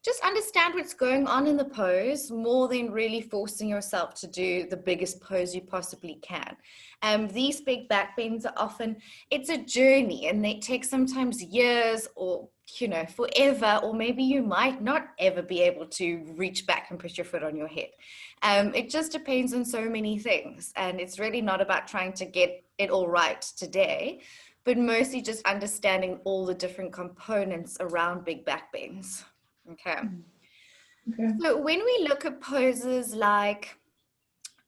just understand what's going on in the pose more than really forcing yourself to do the biggest pose you possibly can. These big back bends are often, it's a journey, and they take sometimes years or, you know, forever, or maybe you might not ever be able to reach back and put your foot on your head. It just depends on so many things, and it's really not about trying to get it all right today, but mostly just understanding all the different components around big back bends. Okay. Okay. So when we look at poses like,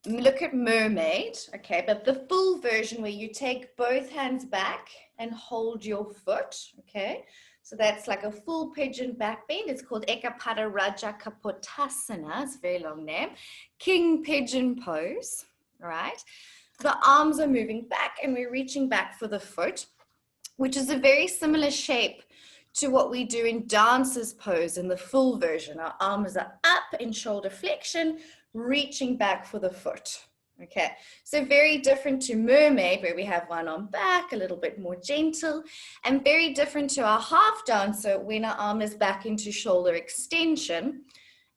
look at mermaid, okay, but the full version where you take both hands back and hold your foot, okay, so that's like a full pigeon back bend. It's called Ekapada Raja Kapotasana. It's a very long name. King pigeon pose, right? The arms are moving back and we're reaching back for the foot, which is a very similar shape to what we do in dancer's pose in the full version. Our arms are up in shoulder flexion, reaching back for the foot. Okay, so very different to mermaid, where we have one arm back, a little bit more gentle, and very different to our half dancer, when our arm is back into shoulder extension,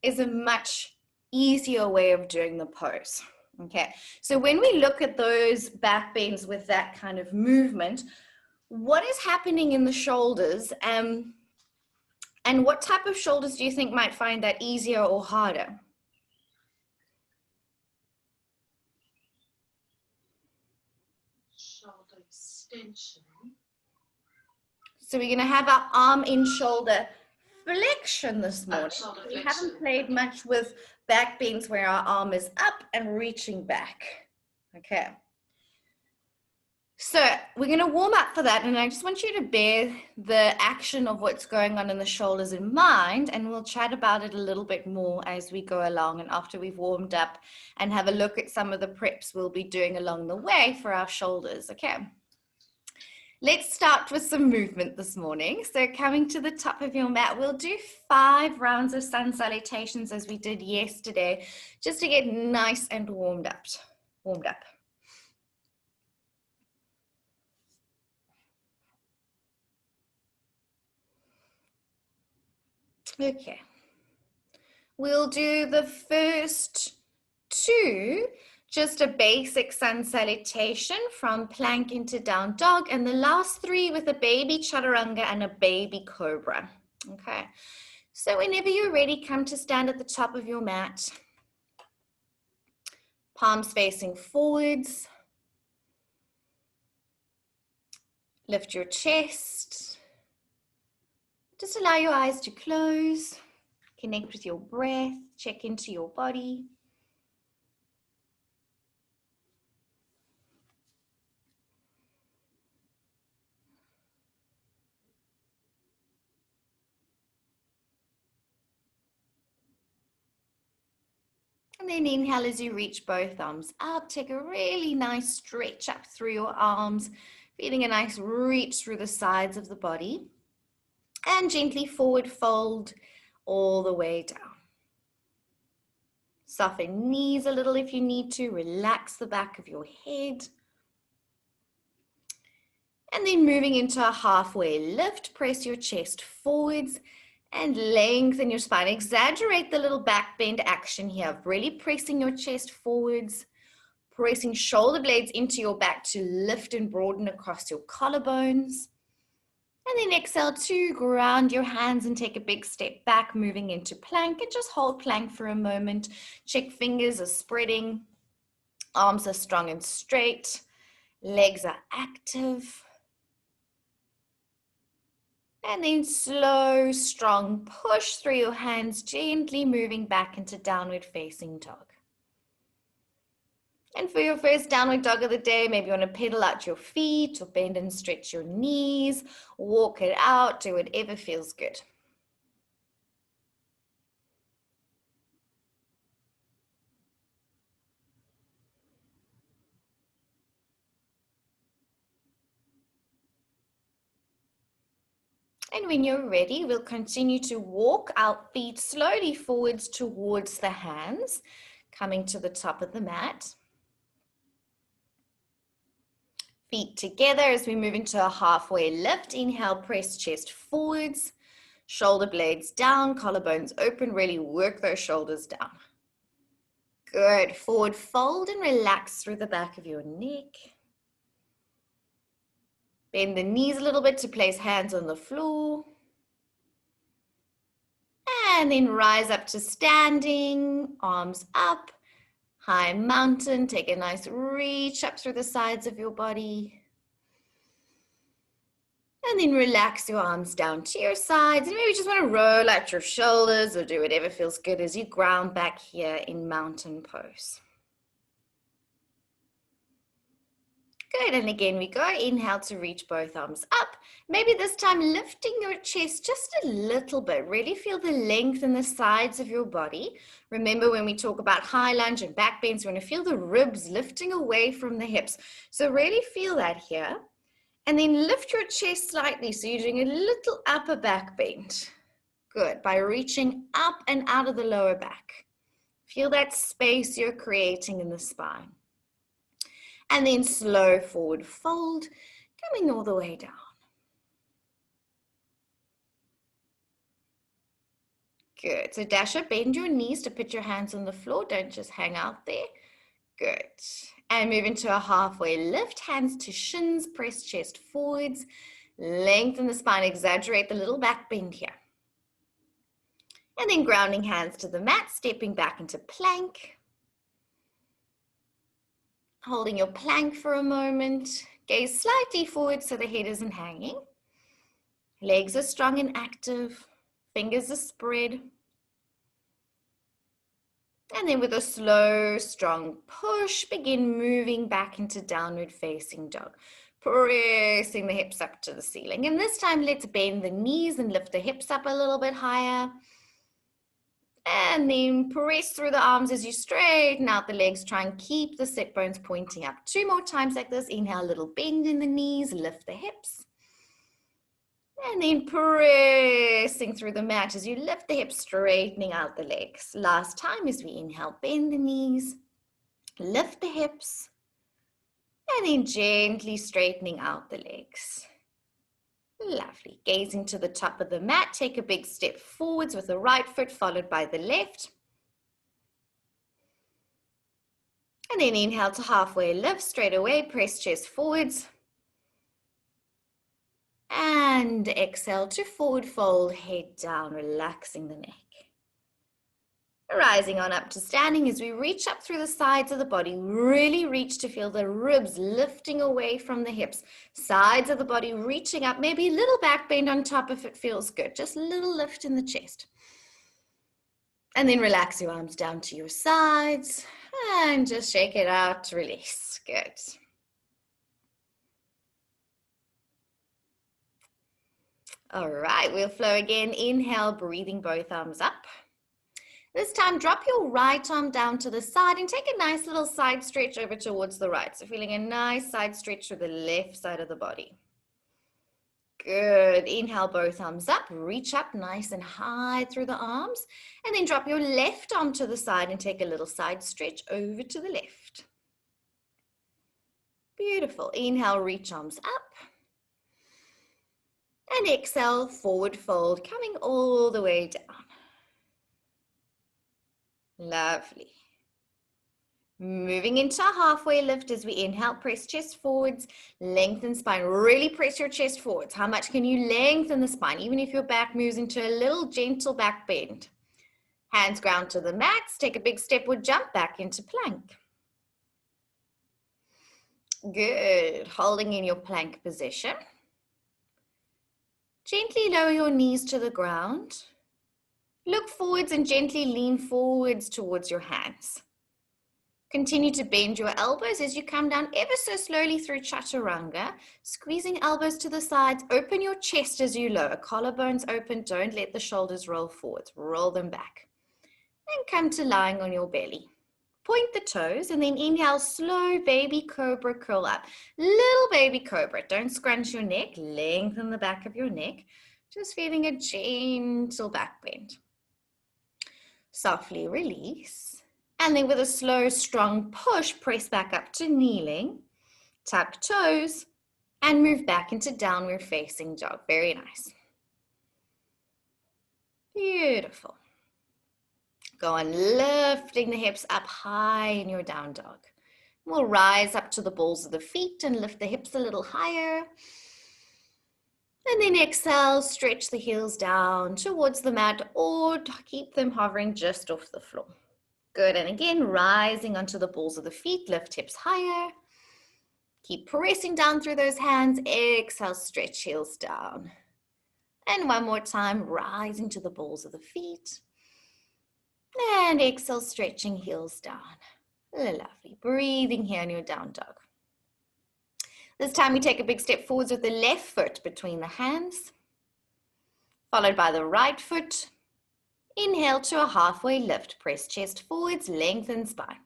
is a much easier way of doing the pose. Okay, so when we look at those back bends with that kind of movement, what is happening in the shoulders, and what type of shoulders do you think might find that easier or harder? Shoulder extension. So we're going to have our arm in shoulder flexion this morning. We haven't played much with back bends where our arm is up and reaching back. Okay. So we're going to warm up for that, and I just want you to bear the action of what's going on in the shoulders in mind, and we'll chat about it a little bit more as we go along and after we've warmed up, and have a look at some of the preps we'll be doing along the way for our shoulders. Okay. Let's start with some movement this morning. So coming to the top of your mat, we'll do 5 rounds of sun salutations as we did yesterday, just to get nice and warmed up. Okay, we'll do the first 2, just a basic sun salutation from plank into down dog, and the last 3 with a baby chaturanga and a baby cobra. Okay, so whenever you're ready, come to stand at the top of your mat, palms facing forwards, lift your chest. Just allow your eyes to close, connect with your breath, check into your body. And then inhale as you reach both arms up. Take a really nice stretch up through your arms, feeling a nice reach through the sides of the body. And gently forward fold all the way down. Soften knees a little if you need to. Relax the back of your head. And then moving into a halfway lift, press your chest forwards and lengthen your spine. Exaggerate the little back bend action here, really pressing your chest forwards, pressing shoulder blades into your back to lift and broaden across your collarbones. And then exhale to ground your hands and take a big step back, moving into plank, and just hold plank for a moment. Check fingers are spreading, arms are strong and straight, legs are active. And then slow, strong push through your hands, gently moving back into downward facing dog. And for your first downward dog of the day, maybe you want to pedal out your feet or bend and stretch your knees, walk it out, do whatever feels good. And when you're ready, we'll continue to walk our feet slowly forwards towards the hands, coming to the top of the mat. Feet together as we move into a halfway lift. Inhale, press chest forwards. Shoulder blades down, collarbones open, really work those shoulders down. Good, forward fold and relax through the back of your neck. Bend the knees a little bit to place hands on the floor. And then rise up to standing, arms up, high mountain. Take a nice reach up through the sides of your body. And then relax your arms down to your sides. And maybe you just want to roll out your shoulders or do whatever feels good as you ground back here in mountain pose. Good, and again we go. Inhale to reach both arms up. Maybe this time lifting your chest just a little bit. Really feel the length in the sides of your body. Remember when we talk about high lunge and back bends, we want to feel the ribs lifting away from the hips. So really feel that here. And then lift your chest slightly, so you're doing a little upper back bend. Good, by reaching up and out of the lower back. Feel that space you're creating in the spine. And then slow forward fold, coming all the way down. Good, so Dasha, bend your knees to put your hands on the floor, don't just hang out there. Good. And move into a halfway lift, hands to shins, press chest forwards, lengthen the spine, exaggerate the little back bend here. And then grounding hands to the mat, stepping back into plank. Holding your plank for a moment, gaze slightly forward so the head isn't hanging. Legs are strong and active, fingers are spread. And then with a slow, strong push, begin moving back into downward facing dog. Pressing the hips up to the ceiling. And this time, let's bend the knees and lift the hips up a little bit higher. And then press through the arms as you straighten out the legs. Try and keep the sit bones pointing up. 2 more times like this. Inhale, a little bend in the knees, lift the hips. And then pressing through the mat as you lift the hips, straightening out the legs. Last time as we inhale, bend the knees, lift the hips, and then gently straightening out the legs. Lovely. Gazing to the top of the mat, take a big step forwards with the right foot followed by the left. And then inhale to halfway lift, straight away, press chest forwards. And exhale to forward fold, head down, relaxing the neck. Rising on up to standing as we reach up through the sides of the body. Really reach to feel the ribs lifting away from the hips. Sides of the body reaching up, maybe a little back bend on top if it feels good. Just a little lift in the chest. And then relax your arms down to your sides and just shake it out, release. Good. All right, we'll flow again. Inhale, breathing both arms up. This time, drop your right arm down to the side and take a nice little side stretch over towards the right. So feeling a nice side stretch to the left side of the body. Good. Inhale, both arms up. Reach up nice and high through the arms. And then drop your left arm to the side and take a little side stretch over to the left. Beautiful. Inhale, reach arms up. And exhale, forward fold, coming all the way down. Lovely. Moving into a halfway lift as we inhale, press chest forwards, lengthen spine. Really press your chest forwards. How much can you lengthen the spine, even if your back moves into a little gentle back bend? Hands ground to the mats. Take a big stepward jump back into plank. Good. Holding in your plank position. Gently lower your knees to the ground. Look forwards and gently lean forwards towards your hands. Continue to bend your elbows as you come down ever so slowly through chaturanga, squeezing elbows to the sides. Open your chest as you lower. Collarbones open. Don't let the shoulders roll forwards. Roll them back. And come to lying on your belly. Point the toes and then inhale, slow baby cobra, curl up. Little baby cobra. Don't scrunch your neck. Lengthen the back of your neck. Just feeling a gentle back bend. Softly release. And then with a slow, strong push, press back up to kneeling. Tuck toes and move back into downward facing dog. Very nice. Beautiful. Go on lifting the hips up high in your down dog. We'll rise up to the balls of the feet and lift the hips a little higher. And then exhale, stretch the heels down towards the mat or keep them hovering just off the floor. Good, and again, rising onto the balls of the feet, lift hips higher. Keep pressing down through those hands. Exhale, stretch heels down. And one more time, rising to the balls of the feet. And exhale, stretching heels down. Lovely. Breathing here in your down dog. This time we take a big step forwards with the left foot between the hands, followed by the right foot. Inhale to a halfway lift. Press chest forwards, lengthen spine.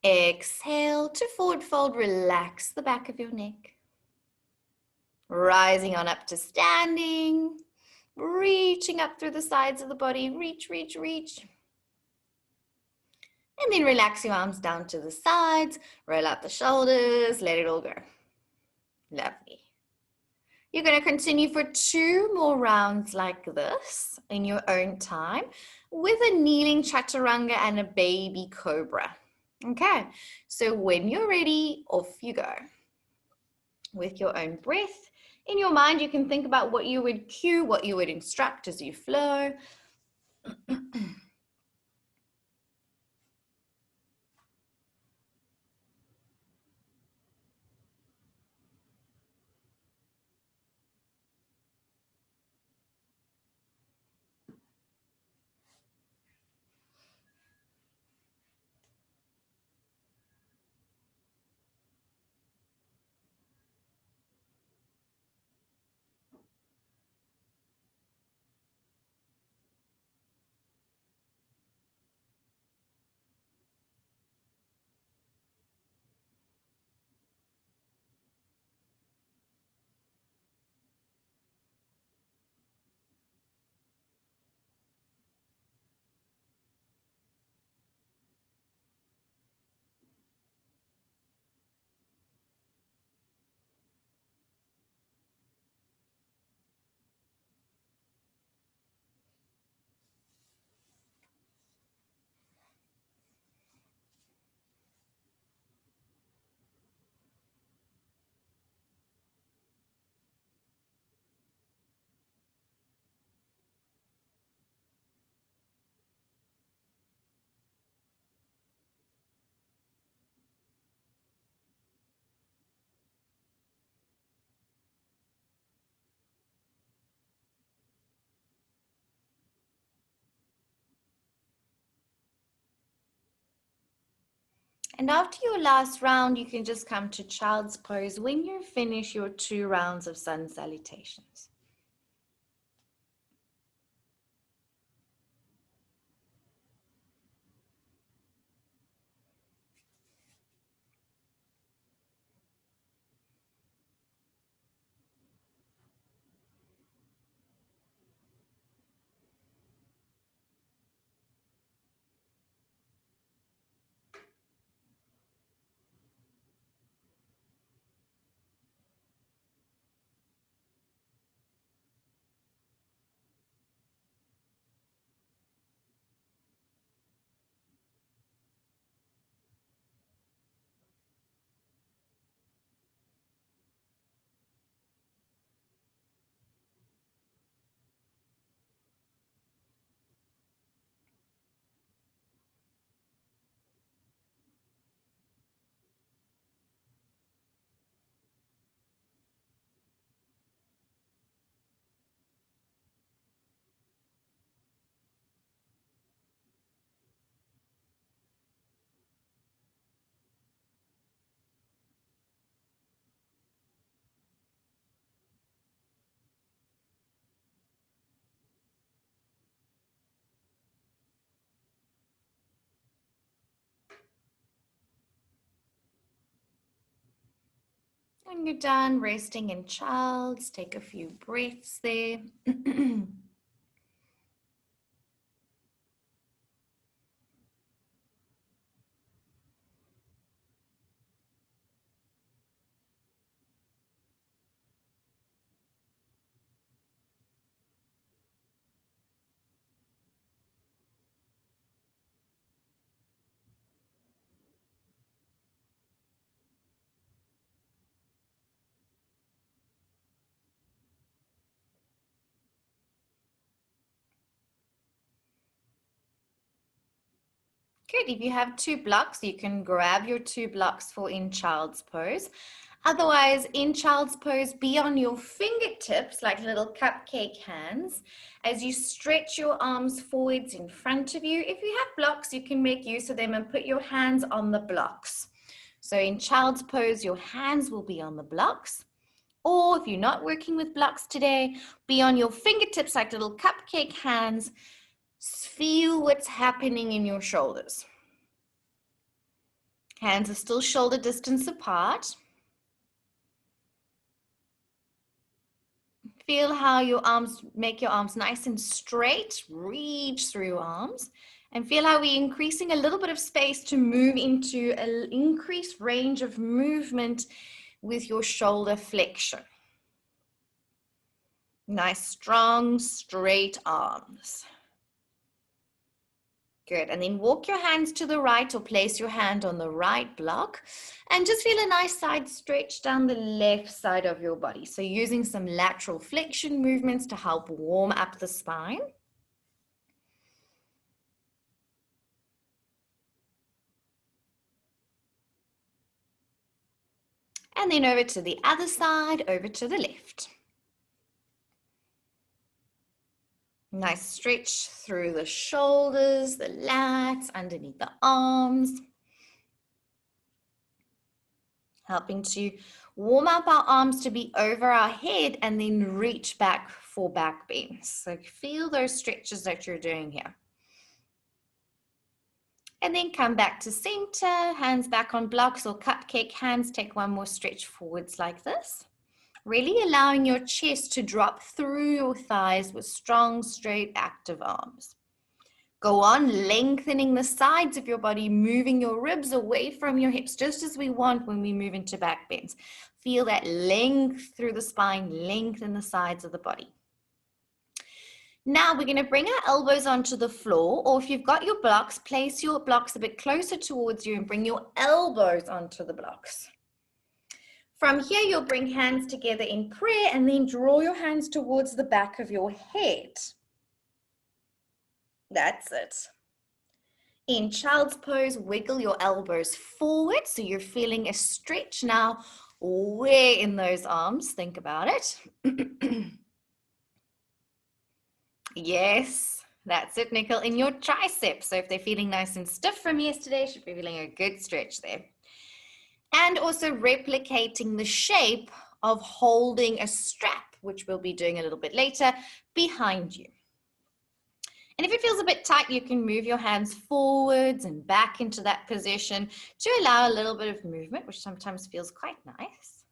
Exhale to forward fold. Relax the back of your neck. Rising on up to standing. Reaching up through the sides of the body. Reach, reach, reach. And then relax your arms down to the sides. Roll out the shoulders. Let it all go. Lovely. You're going to continue for 2 more rounds like this in your own time with a kneeling chaturanga and a baby cobra. Okay, so when you're ready, off you go. With your own breath, in your mind, you can think about what you would cue, what you would instruct as you flow. And after your last round, you can just come to child's pose when you finish your 2 rounds of sun salutations. When you're done resting in child's, take a few breaths there. Good. If you have 2 blocks, you can grab your 2 blocks for in child's pose. Otherwise, in child's pose, be on your fingertips like little cupcake hands as you stretch your arms forwards in front of you. If you have blocks, you can make use of them and put your hands on the blocks. So in child's pose, your hands will be on the blocks. Or if you're not working with blocks today, be on your fingertips like little cupcake hands. Feel what's happening in your shoulders. Hands are still shoulder distance apart. Feel how your arms make your arms nice and straight. Reach through your arms. And feel how we're increasing a little bit of space to move into an increased range of movement with your shoulder flexion. Nice, strong, straight arms. Good. And then walk your hands to the right or place your hand on the right block and just feel a nice side stretch down the left side of your body. So using some lateral flexion movements to help warm up the spine. And then over to the other side, over to the left. Nice stretch through the shoulders, the lats, underneath the arms. Helping to warm up our arms to be over our head and then reach back for back bends. So feel those stretches that you're doing here. And then come back to center, hands back on blocks or cupcake hands. Take one more stretch forwards like this. Really allowing your chest to drop through your thighs with strong, straight, active arms. Go on, lengthening the sides of your body, moving your ribs away from your hips, just as we want when we move into back bends. Feel that length through the spine, lengthen the sides of the body. Now we're going to bring our elbows onto the floor, or if you've got your blocks, place your blocks a bit closer towards you and bring your elbows onto the blocks. From here, you'll bring hands together in prayer and then draw your hands towards the back of your head. That's it. In child's pose, wiggle your elbows forward so you're feeling a stretch now. Where in those arms? Think about it. Yes, that's it, Nicole. In your triceps. So if they're feeling nice and stiff from yesterday, you should be feeling a good stretch there. And also replicating the shape of holding a strap, which we'll be doing a little bit later, behind you. And if it feels a bit tight, you can move your hands forwards and back into that position to allow a little bit of movement, which sometimes feels quite nice.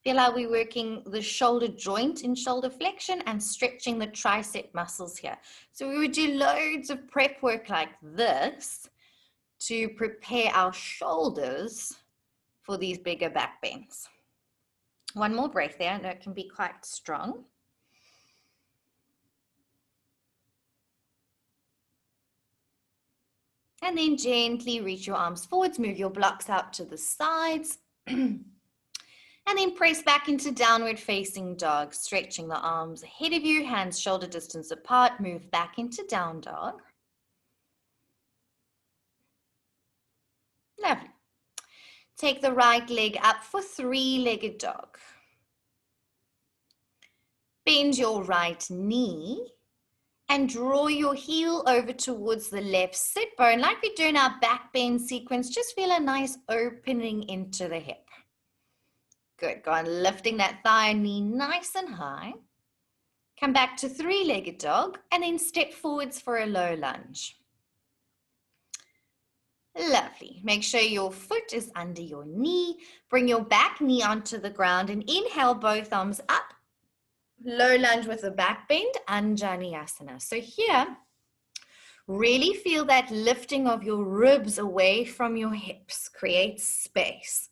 Feel how we're working the shoulder joint in shoulder flexion and stretching the tricep muscles here. So we would do loads of prep work like this to prepare our shoulders for these bigger back bends. One more breath there. I know it can be quite strong. And then gently reach your arms forwards, move your blocks out to the sides. And then press back into downward facing dog, stretching the arms ahead of you, hands shoulder distance apart, move back into down dog. Lovely. Take the right leg up for three-legged dog. Bend your right knee and draw your heel over towards the left sit bone. Like we do in our back bend sequence, just feel a nice opening into the hip. Good, go on lifting that thigh and knee nice and high. Come back to three-legged dog and then step forwards for a low lunge. Lovely. Make sure your foot is under your knee. Bring your back knee onto the ground and inhale both arms up. Low lunge with a back bend, Anjaneyasana. So here, really feel that lifting of your ribs away from your hips. Create space.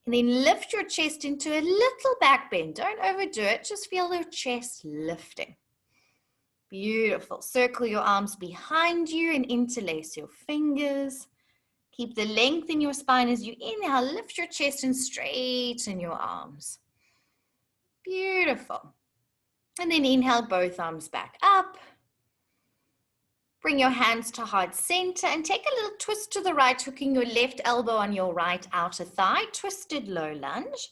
And then lift your chest into a little back bend. Don't overdo it. Just feel your chest lifting. Beautiful. Circle your arms behind you and interlace your fingers. Keep the length in your spine as you inhale. Lift your chest and straighten your arms. Beautiful. And then inhale both arms back up. Bring your hands to heart center and take a little twist to the right, hooking your left elbow on your right outer thigh, twisted low lunge.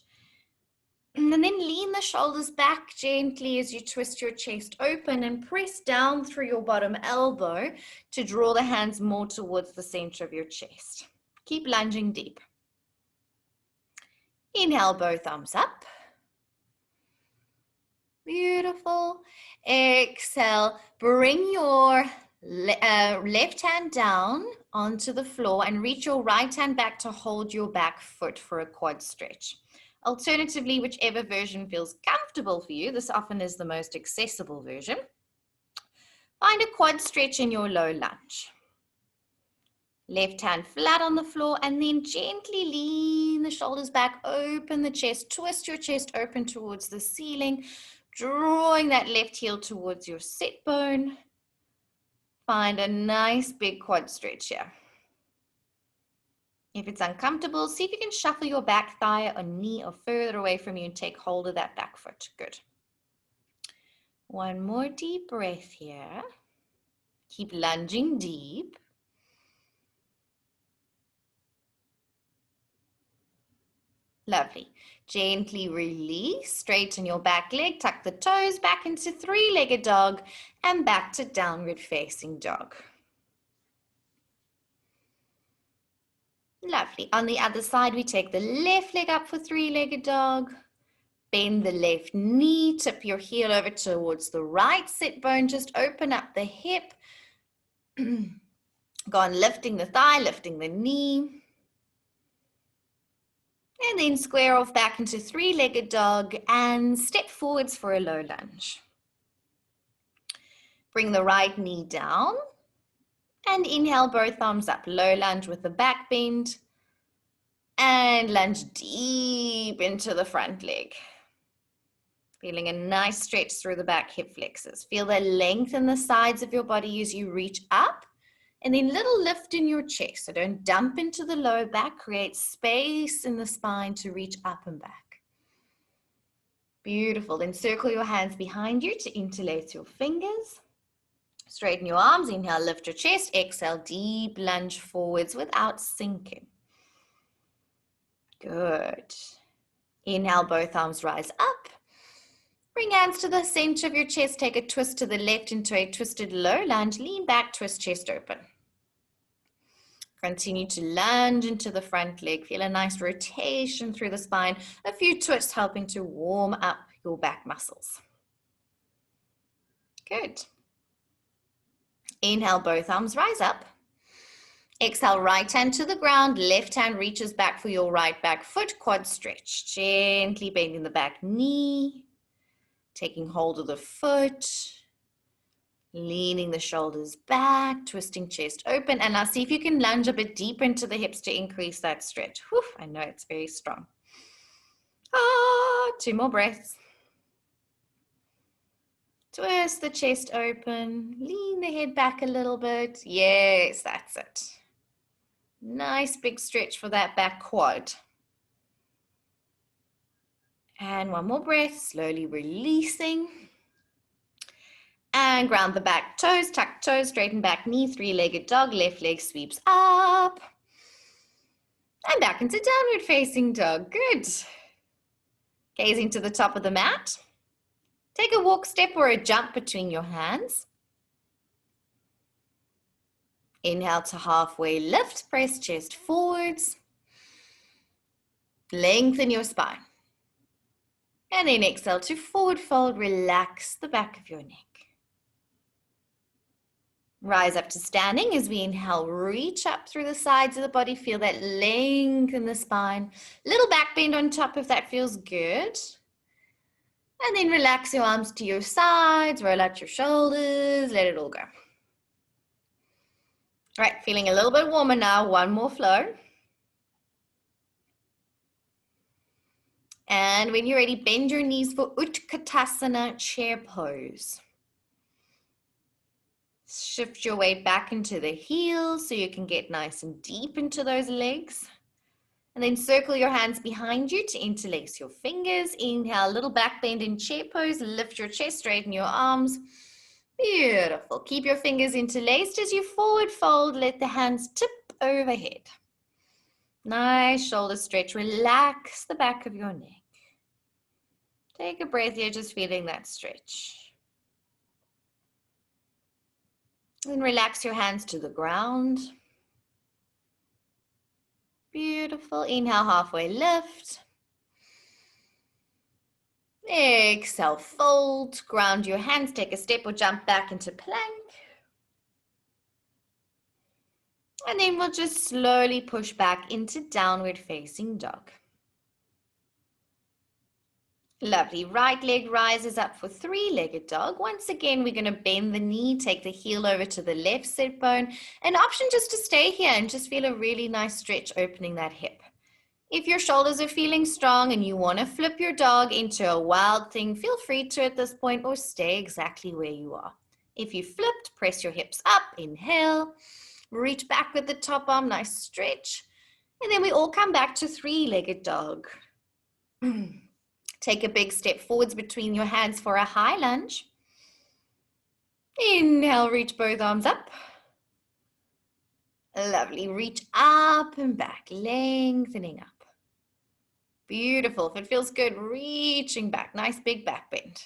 And then lean the shoulders back gently as you twist your chest open and press down through your bottom elbow to draw the hands more towards the center of your chest. Keep lunging deep. Inhale, both thumbs up. Beautiful. Exhale, bring your left hand down onto the floor and reach your right hand back to hold your back foot for a quad stretch. Alternatively, whichever version feels comfortable for you, this often is the most accessible version. Find a quad stretch in your low lunge. Left hand flat on the floor and then gently lean the shoulders back, open the chest, twist your chest open towards the ceiling, drawing that left heel towards your sit bone. Find a nice big quad stretch here. If it's uncomfortable, see if you can shuffle your back thigh or knee or further away from you and take hold of that back foot. Good. One more deep breath here. Keep lunging deep. Lovely. Gently release, straighten your back leg, tuck the toes back into three-legged dog and back to downward facing dog. Lovely. On the other side, we take the left leg up for three-legged dog. Bend the left knee, tip your heel over towards the right sit bone, just open up the hip. Go on lifting the thigh, lifting the knee. And then square off back into three-legged dog and step forwards for a low lunge. Bring the right knee down and inhale, both arms up. Low lunge with the back bend and lunge deep into the front leg. Feeling a nice stretch through the back hip flexors. Feel the length in the sides of your body as you reach up. And then little lift in your chest. So don't dump into the low back. Create space in the spine to reach up and back. Beautiful. Then circle your hands behind you to interlace your fingers. Straighten your arms. Inhale, lift your chest. Exhale, deep lunge forwards without sinking. Good. Inhale, both arms rise up. Bring hands to the center of your chest. Take a twist to the left into a twisted low lunge. Lean back, twist chest open. Continue to lunge into the front leg. Feel a nice rotation through the spine. A few twists helping to warm up your back muscles. Good. Inhale, both arms rise up. Exhale, right hand to the ground. Left hand reaches back for your right back foot. Quad stretch. Gently bending the back knee. Taking hold of the foot. Leaning the shoulders back, twisting chest open. And now see if you can lunge a bit deeper into the hips to increase that stretch. Whew, I know it's very strong. Two more breaths. Twist the chest open. Lean the head back a little bit. Yes, that's it. Nice big stretch for that back quad. And one more breath, slowly releasing. And ground the back toes, tuck toes, straighten back knee, three-legged dog, left leg sweeps up. And back into downward facing dog, good. Gazing to the top of the mat. Take a walk step or a jump between your hands. Inhale to halfway lift, press chest forwards. Lengthen your spine. And then exhale to forward fold, relax the back of your neck. Rise up to standing as we inhale, reach up through the sides of the body, feel that length in the spine. Little back bend on top if that feels good. And then relax your arms to your sides, roll out your shoulders, let it all go. All right, feeling a little bit warmer now, one more flow. And when you're ready, bend your knees for Utkatasana, chair pose. Shift your weight back into the heels so you can get nice and deep into those legs. And then circle your hands behind you to interlace your fingers. Inhale, little back bend in chair pose. Lift your chest, straighten your arms. Beautiful. Keep your fingers interlaced as you forward fold. Let the hands tip overhead. Nice shoulder stretch. Relax the back of your neck. Take a breath here, just feeling that stretch. And relax your hands to the ground. Beautiful. Inhale, halfway lift. Exhale, fold. Ground your hands. Take a step or jump back into plank. And then we'll just slowly push back into downward facing dog. Lovely. Right leg rises up for three-legged dog. Once again, we're going to bend the knee, take the heel over to the left sit bone. An option just to stay here and just feel a really nice stretch opening that hip. If your shoulders are feeling strong and you want to flip your dog into a wild thing, feel free to at this point or stay exactly where you are. If you flipped, press your hips up, inhale, reach back with the top arm, nice stretch. And then we all come back to three-legged dog. Take a big step forwards between your hands for a high lunge. Inhale, reach both arms up. Lovely. Reach up and back, lengthening up. Beautiful. If it feels good, reaching back. Nice big back bend.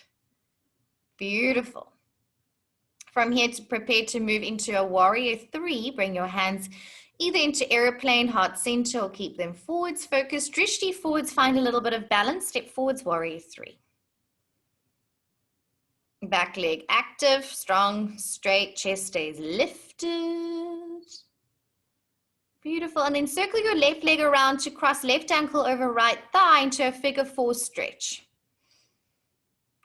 Beautiful. From here, to prepare to move into a warrior three. Bring your hands either into airplane, heart center, or keep them forwards. Focus, drishti forwards, find a little bit of balance. Step forwards, warrior three. Back leg active, strong, straight, chest stays lifted. Beautiful. And then circle your left leg around to cross left ankle over right thigh into a figure four stretch.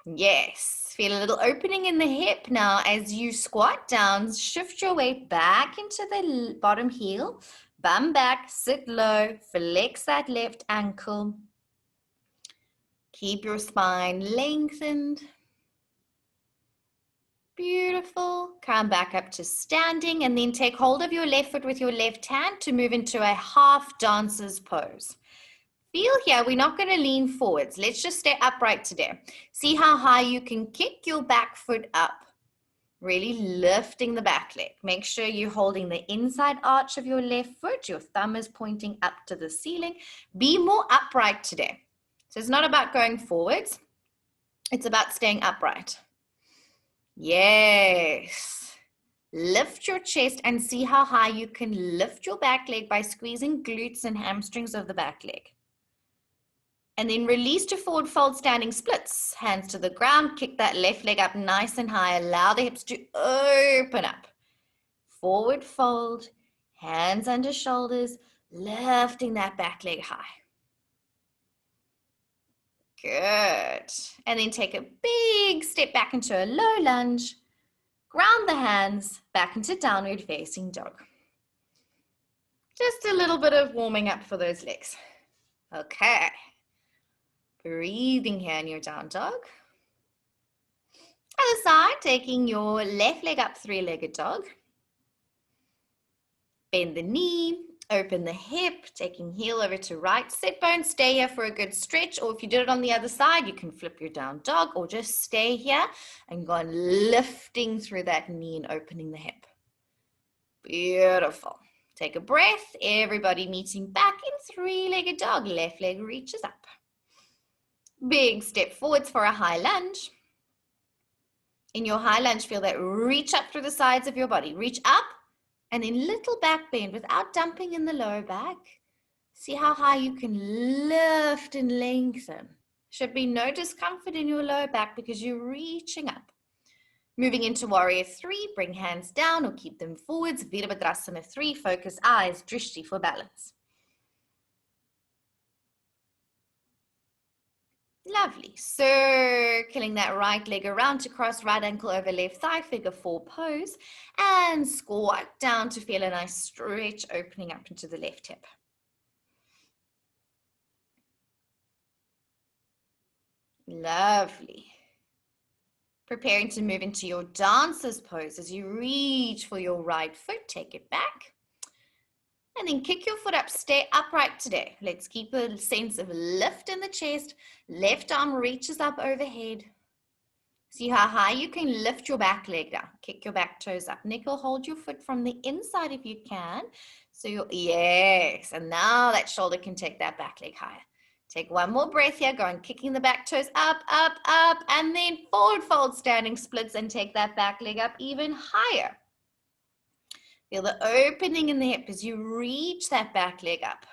Yes. Feel a little opening in the hip now as you squat down. Shift your weight back into the bottom heel. Bum back, sit low, flex that left ankle. Keep your spine lengthened. Beautiful. Come back up to standing and then take hold of your left foot with your left hand to move into a half dancer's pose. Feel here, we're not going to lean forwards. Let's just stay upright today. See how high you can kick your back foot up. Really lifting the back leg. Make sure you're holding the inside arch of your left foot. Your thumb is pointing up to the ceiling. Be more upright today. So it's not about going forwards. It's about staying upright. Yes. Lift your chest and see how high you can lift your back leg by squeezing glutes and hamstrings of the back leg. And then release to forward fold standing splits. Hands to the ground, kick that left leg up nice and high. Allow the hips to open up. Forward fold, hands under shoulders, lifting that back leg high. Good. And then take a big step back into a low lunge. Ground the hands back into downward facing dog. Just a little bit of warming up for those legs. Okay. Breathing here in your down dog. Other side, taking your left leg up, three-legged dog. Bend the knee, open the hip, taking heel over to right sit bone. Stay here for a good stretch, or if you did it on the other side, you can flip your down dog or just stay here and go on lifting through that knee and opening the hip. Beautiful. Take a breath. Everybody meeting back in three-legged dog. Left leg reaches up. Big step forwards for a high lunge. In your high lunge, feel that reach up through the sides of your body. Reach up and then little back bend without dumping in the lower back. See how high you can lift and lengthen. Should be no discomfort in your lower back because you're reaching up. Moving into warrior three, bring hands down or keep them forwards. Virabhadrasana 3, focus eyes, drishti for balance. Lovely. Circling that right leg around to cross right ankle over left thigh, figure four pose, and squat down to feel a nice stretch opening up into the left hip. Lovely. Preparing to move into your dancer's pose as you reach for your right foot, take it back. And then kick your foot up, stay upright today. Let's keep a sense of lift in the chest. Left arm reaches up overhead. See how high you can lift your back leg down. Kick your back toes up. Nickel, hold your foot from the inside if you can. So yes, and now that shoulder can take that back leg higher. Take one more breath here, go on kicking the back toes up, up, up, and then forward fold standing splits and take that back leg up even higher. Feel the opening in the hip as you reach that back leg up.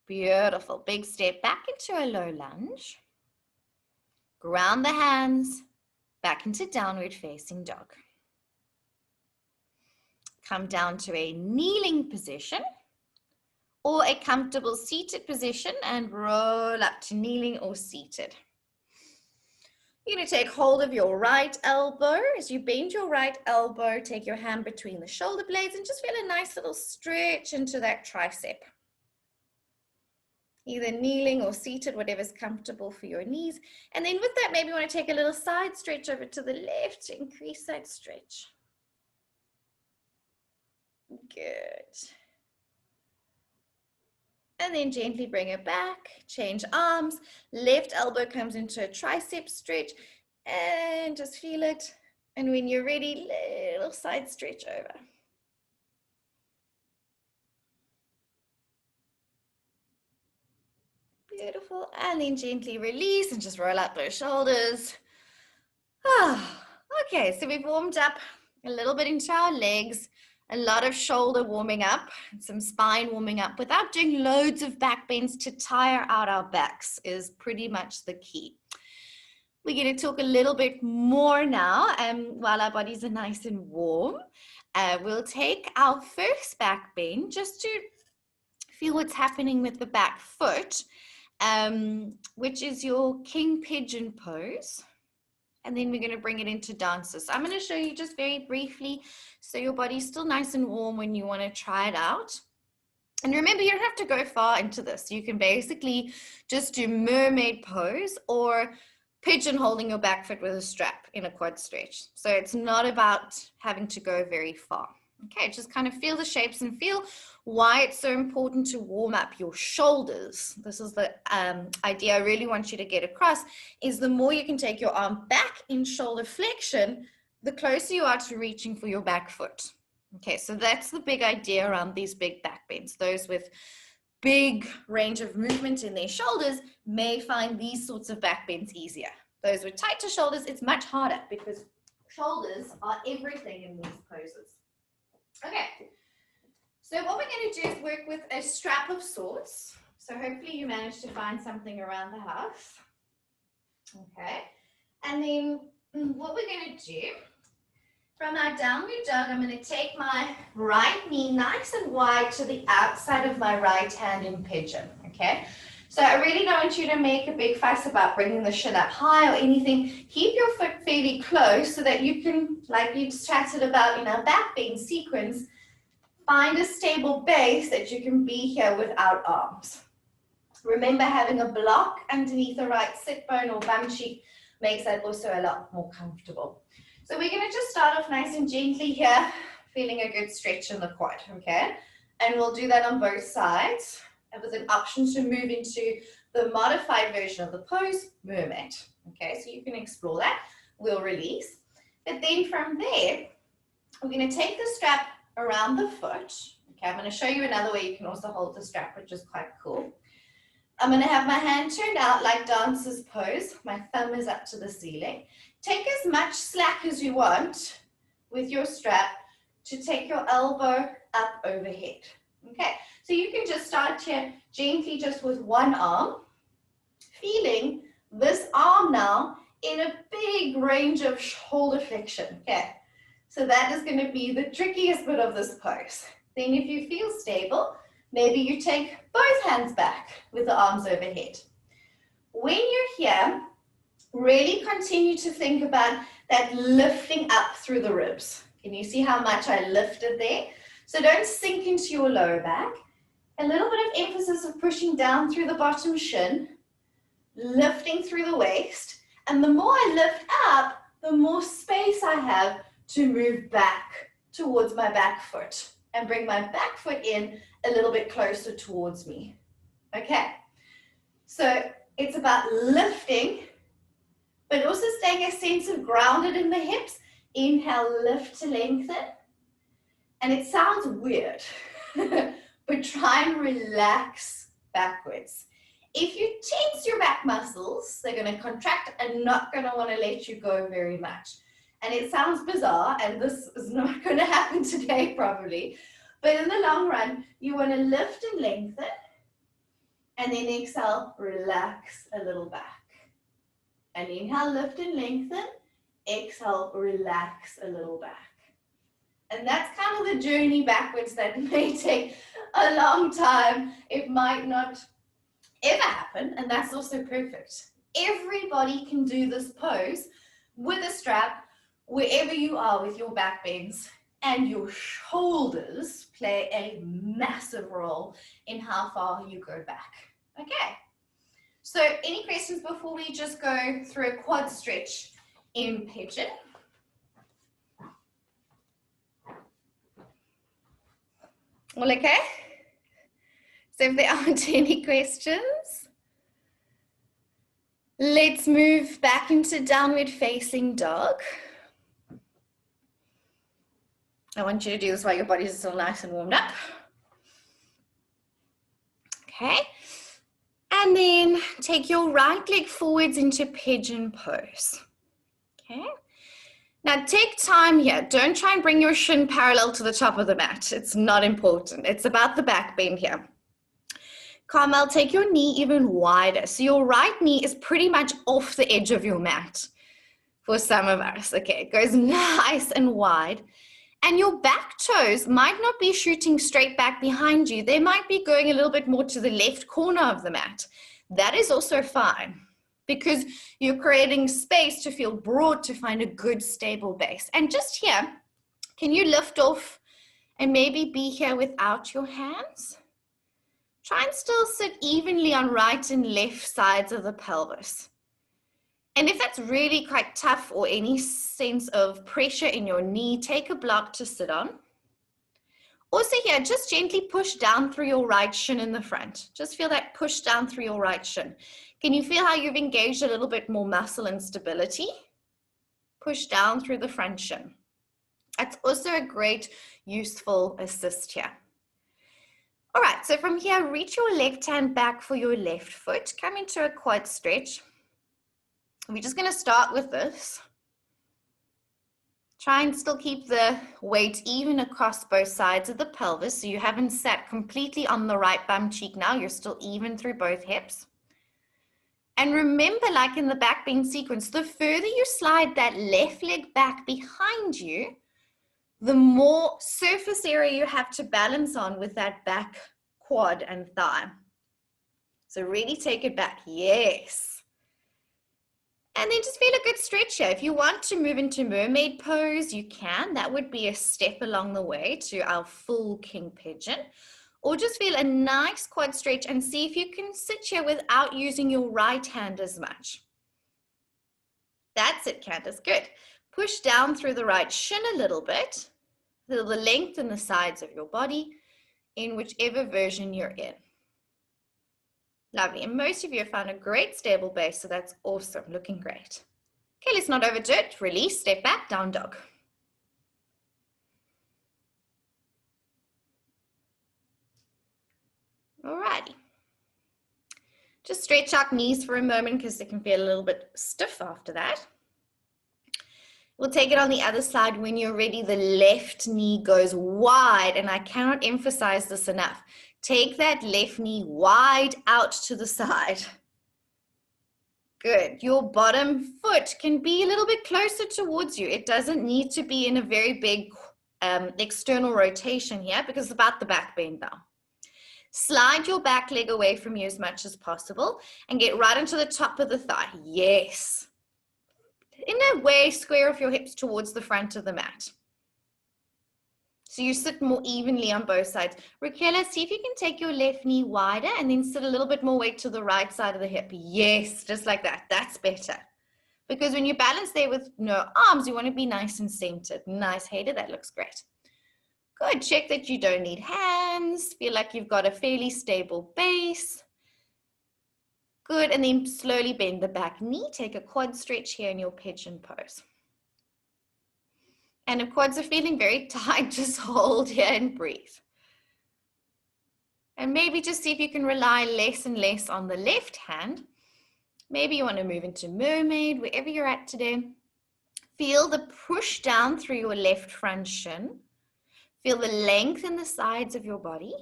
Beautiful. Big step back into a low lunge. Ground the hands back into downward facing dog. Come down to a kneeling position or a comfortable seated position and roll up to kneeling or seated. You're going to take hold of your right elbow. As you bend your right elbow, take your hand between the shoulder blades and just feel a nice little stretch into that tricep. Either kneeling or seated, whatever's comfortable for your knees. And then with that, maybe you want to take a little side stretch over to the left to increase that stretch. Good. And then gently bring it back, change arms. Left elbow comes into a tricep stretch and just feel it. And when you're ready, little side stretch over. Beautiful. And then gently release and just roll up those shoulders. Okay, so we've warmed up a little bit into our legs, a lot of shoulder warming up, some spine warming up without doing loads of back bends to tire out our backs is pretty much the key. We're going to talk a little bit more now while our bodies are nice and warm. We'll take our first back bend just to feel what's happening with the back foot, which is your king pigeon pose. And then we're going to bring it into dances. So I'm going to show you just very briefly so your body's still nice and warm when you want to try it out. And remember, you don't have to go far into this. You can basically just do mermaid pose or pigeon holding your back foot with a strap in a quad stretch. So it's not about having to go very far. Okay, just kind of feel the shapes and feel why it's so important to warm up your shoulders. This is the idea I really want you to get across, is the more you can take your arm back in shoulder flexion, the closer you are to reaching for your back foot. Okay, so that's the big idea around these big back bends. Those with big range of movement in their shoulders may find these sorts of back bends easier. Those with tighter shoulders, it's much harder because shoulders are everything in these poses. Okay, so what we're going to do is work with a strap of sorts. So hopefully you managed to find something around the house. Okay, and then what we're going to do, from our downward dog, I'm going to take my right knee nice and wide to the outside of my right hand in pigeon. Okay, so I really don't want you to make a big fuss about bringing the shin up high or anything. Keep your foot fairly close so that you can, like we just chatted about in our back bend sequence, find a stable base that you can be here without arms. Remember, having a block underneath the right sit bone or bum cheek makes that also a lot more comfortable. So we're going to just start off nice and gently here, feeling a good stretch in the quad, okay? And we'll do that on both sides. With an option to move into the modified version of the pose, mermaid. Okay, so you can explore that. We'll release. But then from there, we're going to take the strap around the foot. Okay, I'm going to show you another way you can also hold the strap, which is quite cool. I'm going to have my hand turned out like dancer's pose. My thumb is up to the ceiling. Take as much slack as you want with your strap to take your elbow up overhead. Okay, so you can just start here gently just with one arm, feeling this arm now in a big range of shoulder flexion. Okay, so that is going to be the trickiest bit of this pose. Then if you feel stable, maybe you take both hands back with the arms overhead. When you're here, really continue to think about that lifting up through the ribs. Can you see how much I lifted there? So don't sink into your lower back. A little bit of emphasis of pushing down through the bottom shin, lifting through the waist. And the more I lift up, the more space I have to move back towards my back foot and bring my back foot in a little bit closer towards me. Okay, so it's about lifting but also staying a sense of grounded in the hips. Inhale, lift to lengthen. And it sounds weird, but try and relax backwards. If you tense your back muscles, they're going to contract and not going to want to let you go very much. And it sounds bizarre, and this is not going to happen today probably, but in the long run, you want to lift and lengthen, and then exhale, relax a little back. And inhale, lift and lengthen, exhale, relax a little back. And that's kind of the journey backwards that may take a long time. It might not ever happen, and that's also perfect. Everybody can do this pose with a strap wherever you are with your back bends, and your shoulders play a massive role in how far you go back. Okay, so any questions before we just go through a quad stretch in pigeon? All okay? So if there aren't any questions, let's move back into downward facing dog. I want you to do this while your body is still nice and warmed up. Okay. And then take your right leg forwards into pigeon pose. Okay. Now take time here. Don't try and bring your shin parallel to the top of the mat. It's not important. It's about the back bend here. Carmel, take your knee even wider. So your right knee is pretty much off the edge of your mat for some of us. Okay, it goes nice and wide. And your back toes might not be shooting straight back behind you. They might be going a little bit more to the left corner of the mat. That is also fine because you're creating space to feel broad, to find a good stable base. And just here, can you lift off and maybe be here without your hands? Try and still sit evenly on right and left sides of the pelvis. And if that's really quite tough or any sense of pressure in your knee, take a block to sit on. Also here, just gently push down through your right shin in the front. Just feel that push down through your right shin. Can you feel how you've engaged a little bit more muscle and stability? Push down through the front shin. That's also a great, useful assist here. All right, so from here, reach your left hand back for your left foot. Come into a quad stretch. We're just going to start with this. Try and still keep the weight even across both sides of the pelvis. So you haven't sat completely on the right bum cheek now. You're still even through both hips. And remember, like in the back bend sequence, the further you slide that left leg back behind you, the more surface area you have to balance on with that back quad and thigh. So really take it back. Yes. And then just feel a good stretch here. If you want to move into mermaid pose, you can. That would be a step along the way to our full king pigeon. Or just feel a nice quad stretch and see if you can sit here without using your right hand as much. That's it, Candace. Good. Push down through the right shin a little bit. Feel the length in the sides of your body in whichever version you're in. Lovely. And most of you have found a great stable base, so that's awesome. Looking great. Okay, let's not overdo it. Release, step back, down dog. Alrighty. Just stretch out knees for a moment because they can feel a little bit stiff after that. We'll take it on the other side. When you're ready, the left knee goes wide, and I cannot emphasize this enough. Take that left knee wide out to the side. Good. Your bottom foot can be a little bit closer towards you. It doesn't need to be in a very big external rotation here because it's about the back bend now. Slide your back leg away from you as much as possible and get right into the top of the thigh. Yes. In a way, square off your hips towards the front of the mat. So you sit more evenly on both sides. Raquel, see if you can take your left knee wider and then sit a little bit more weight to the right side of the hip. Yes, just like that. That's better. Because when you balance there with no arms, you want to be nice and centered. Nice, Hayden. That looks great. Good. Check that you don't need hands. Feel like you've got a fairly stable base. Good, and then slowly bend the back knee. Take a quad stretch here in your pigeon pose. And if quads are feeling very tight, just hold here and breathe. And maybe just see if you can rely less and less on the left hand. Maybe you want to move into mermaid, wherever you're at today. Feel the push down through your left front shin. Feel the length in the sides of your body.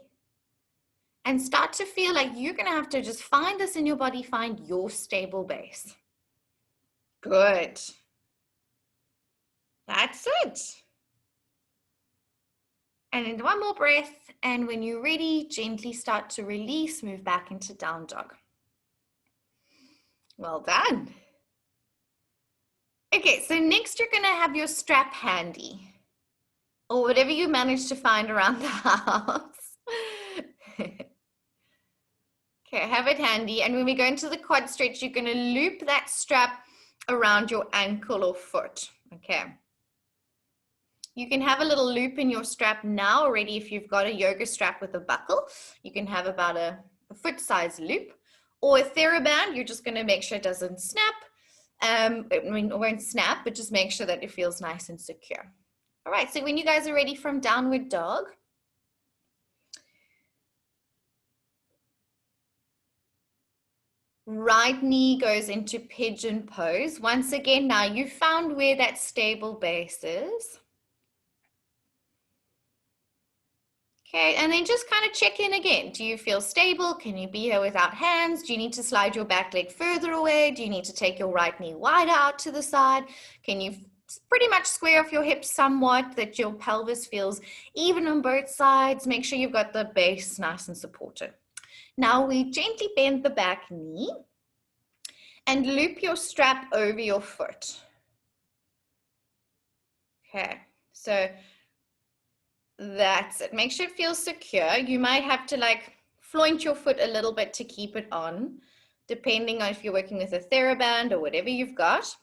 And start to feel like you're going to have to just find this in your body, find your stable base. Good. That's it. And then one more breath. And when you're ready, gently start to release, move back into down dog. Well done. Okay, so next you're going to have your strap handy, or whatever you manage to find around the house. Okay, have it handy. And when we go into the quad stretch, you're going to loop that strap around your ankle or foot. Okay. You can have a little loop in your strap now already. If you've got a yoga strap with a buckle, you can have about a foot size loop, or a TheraBand. You're just going to make sure it doesn't snap. It won't snap, but just make sure that it feels nice and secure. All right, so when you guys are ready from downward dog, right knee goes into pigeon pose. Once again, now you've found where that stable base is. Okay, and then just kind of check in again. Do you feel stable? Can you be here without hands? Do you need to slide your back leg further away? Do you need to take your right knee wider out to the side? Can you pretty much square off your hips somewhat, that your pelvis feels even on both sides? Make sure you've got the base nice and supported. Now we gently bend the back knee and loop your strap over your foot. Okay, so that's it. Make sure it feels secure. You might have to like floint your foot a little bit to keep it on, depending on if you're working with a TheraBand or whatever you've got.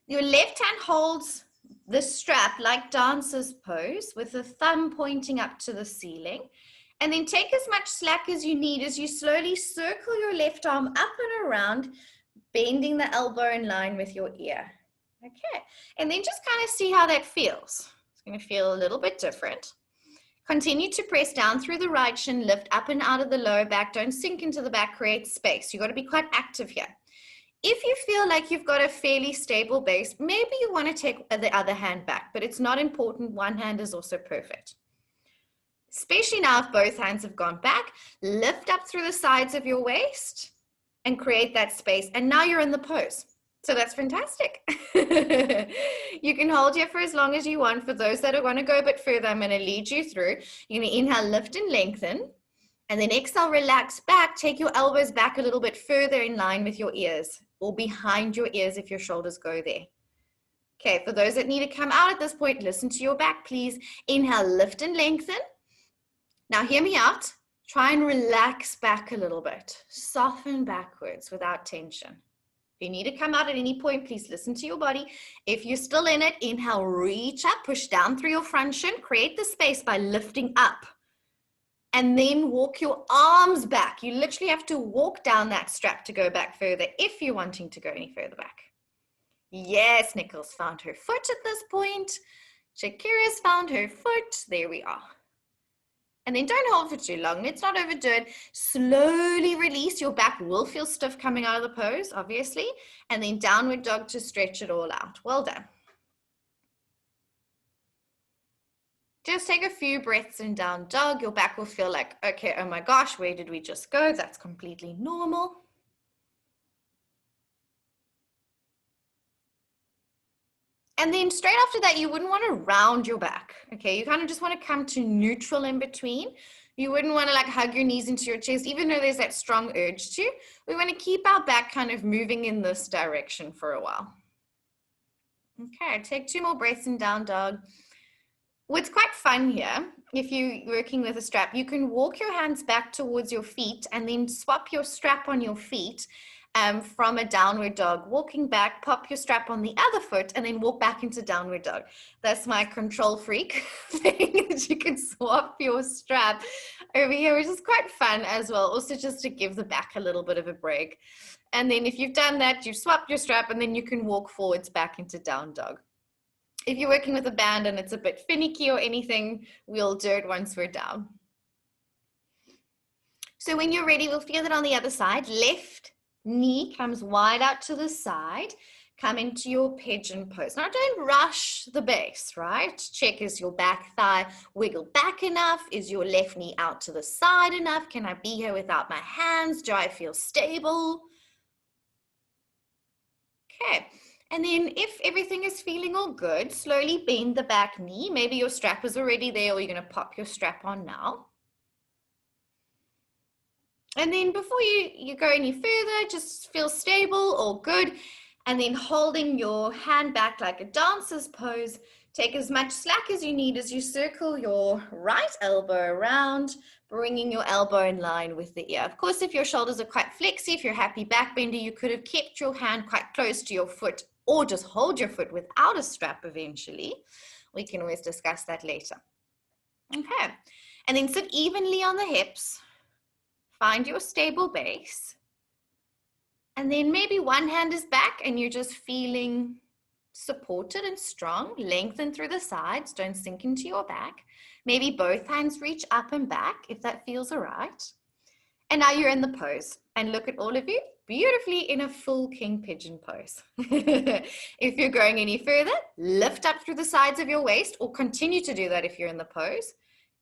Your left hand holds the strap like dancer's pose with the thumb pointing up to the ceiling. And then take as much slack as you need as you slowly circle your left arm up and around, bending the elbow in line with your ear. Okay, and then just kind of see how that feels. It's going to feel a little bit different. Continue to press down through the right shin, lift up and out of the lower back. Don't sink into the back, create space. You've got to be quite active here. If you feel like you've got a fairly stable base, maybe you want to take the other hand back, but it's not important. One hand is also perfect. Especially now if both hands have gone back, lift up through the sides of your waist and create that space. And now you're in the pose. So that's fantastic. You can hold here for as long as you want. For those that are going to go a bit further, I'm going to lead you through. You're going to inhale, lift and lengthen. And then exhale, relax back. Take your elbows back a little bit further in line with your ears, or behind your ears if your shoulders go there. Okay, for those that need to come out at this point, listen to your back, please. Inhale, lift and lengthen. Now hear me out. Try and relax back a little bit. Soften backwards without tension. If you need to come out at any point, please listen to your body. If you're still in it, inhale, reach up, push down through your front shin. Create the space by lifting up. And then walk your arms back. You literally have to walk down that strap to go back further if you're wanting to go any further back. Yes, Nicole's found her foot at this point. Shakira's found her foot. There we are. And then don't hold for too long. Let's not overdo it. Slowly release. Your back will feel stiff coming out of the pose, obviously. And then downward dog to stretch it all out. Well done. Just take a few breaths in down dog. Your back will feel like, okay, oh my gosh, where did we just go? That's completely normal. And then straight after that, you wouldn't want to round your back, okay? You kind of just want to come to neutral in between. You wouldn't want to like hug your knees into your chest, even though there's that strong urge to. We want to keep our back kind of moving in this direction for a while. Okay, take 2 more breaths in down dog. What's quite fun here, if you're working with a strap, you can walk your hands back towards your feet and then swap your strap on your feet from a downward dog. Walking back, pop your strap on the other foot, and then walk back into downward dog. That's my control freak thing, that you can swap your strap over here, which is quite fun as well. Also just to give the back a little bit of a break. And then if you've done that, you've swapped your strap, and then you can walk forwards back into down dog. If you're working with a band and it's a bit finicky or anything, we'll do it once we're down. So when you're ready, we'll feel it on the other side. Left knee comes wide out to the side. Come into your pigeon pose. Now don't rush the base, right? Check, is your back thigh wiggled back enough? Is your left knee out to the side enough? Can I be here without my hands? Do I feel stable? Okay. And then if everything is feeling all good, slowly bend the back knee. Maybe your strap is already there, or you're going to pop your strap on now. And then before you go any further, just feel stable or good. And then holding your hand back like a dancer's pose, take as much slack as you need as you circle your right elbow around, bringing your elbow in line with the ear. Of course, if your shoulders are quite flexy, if you're happy backbender, you could have kept your hand quite close to your foot, or just hold your foot without a strap eventually. We can always discuss that later. Okay, and then sit evenly on the hips. Find your stable base. And then maybe one hand is back and you're just feeling supported and strong. Lengthen through the sides, don't sink into your back. Maybe both hands reach up and back if that feels all right. And now you're in the pose. And look at all of you beautifully in a full king pigeon pose. If you're going any further, lift up through the sides of your waist, or continue to do that if you're in the pose.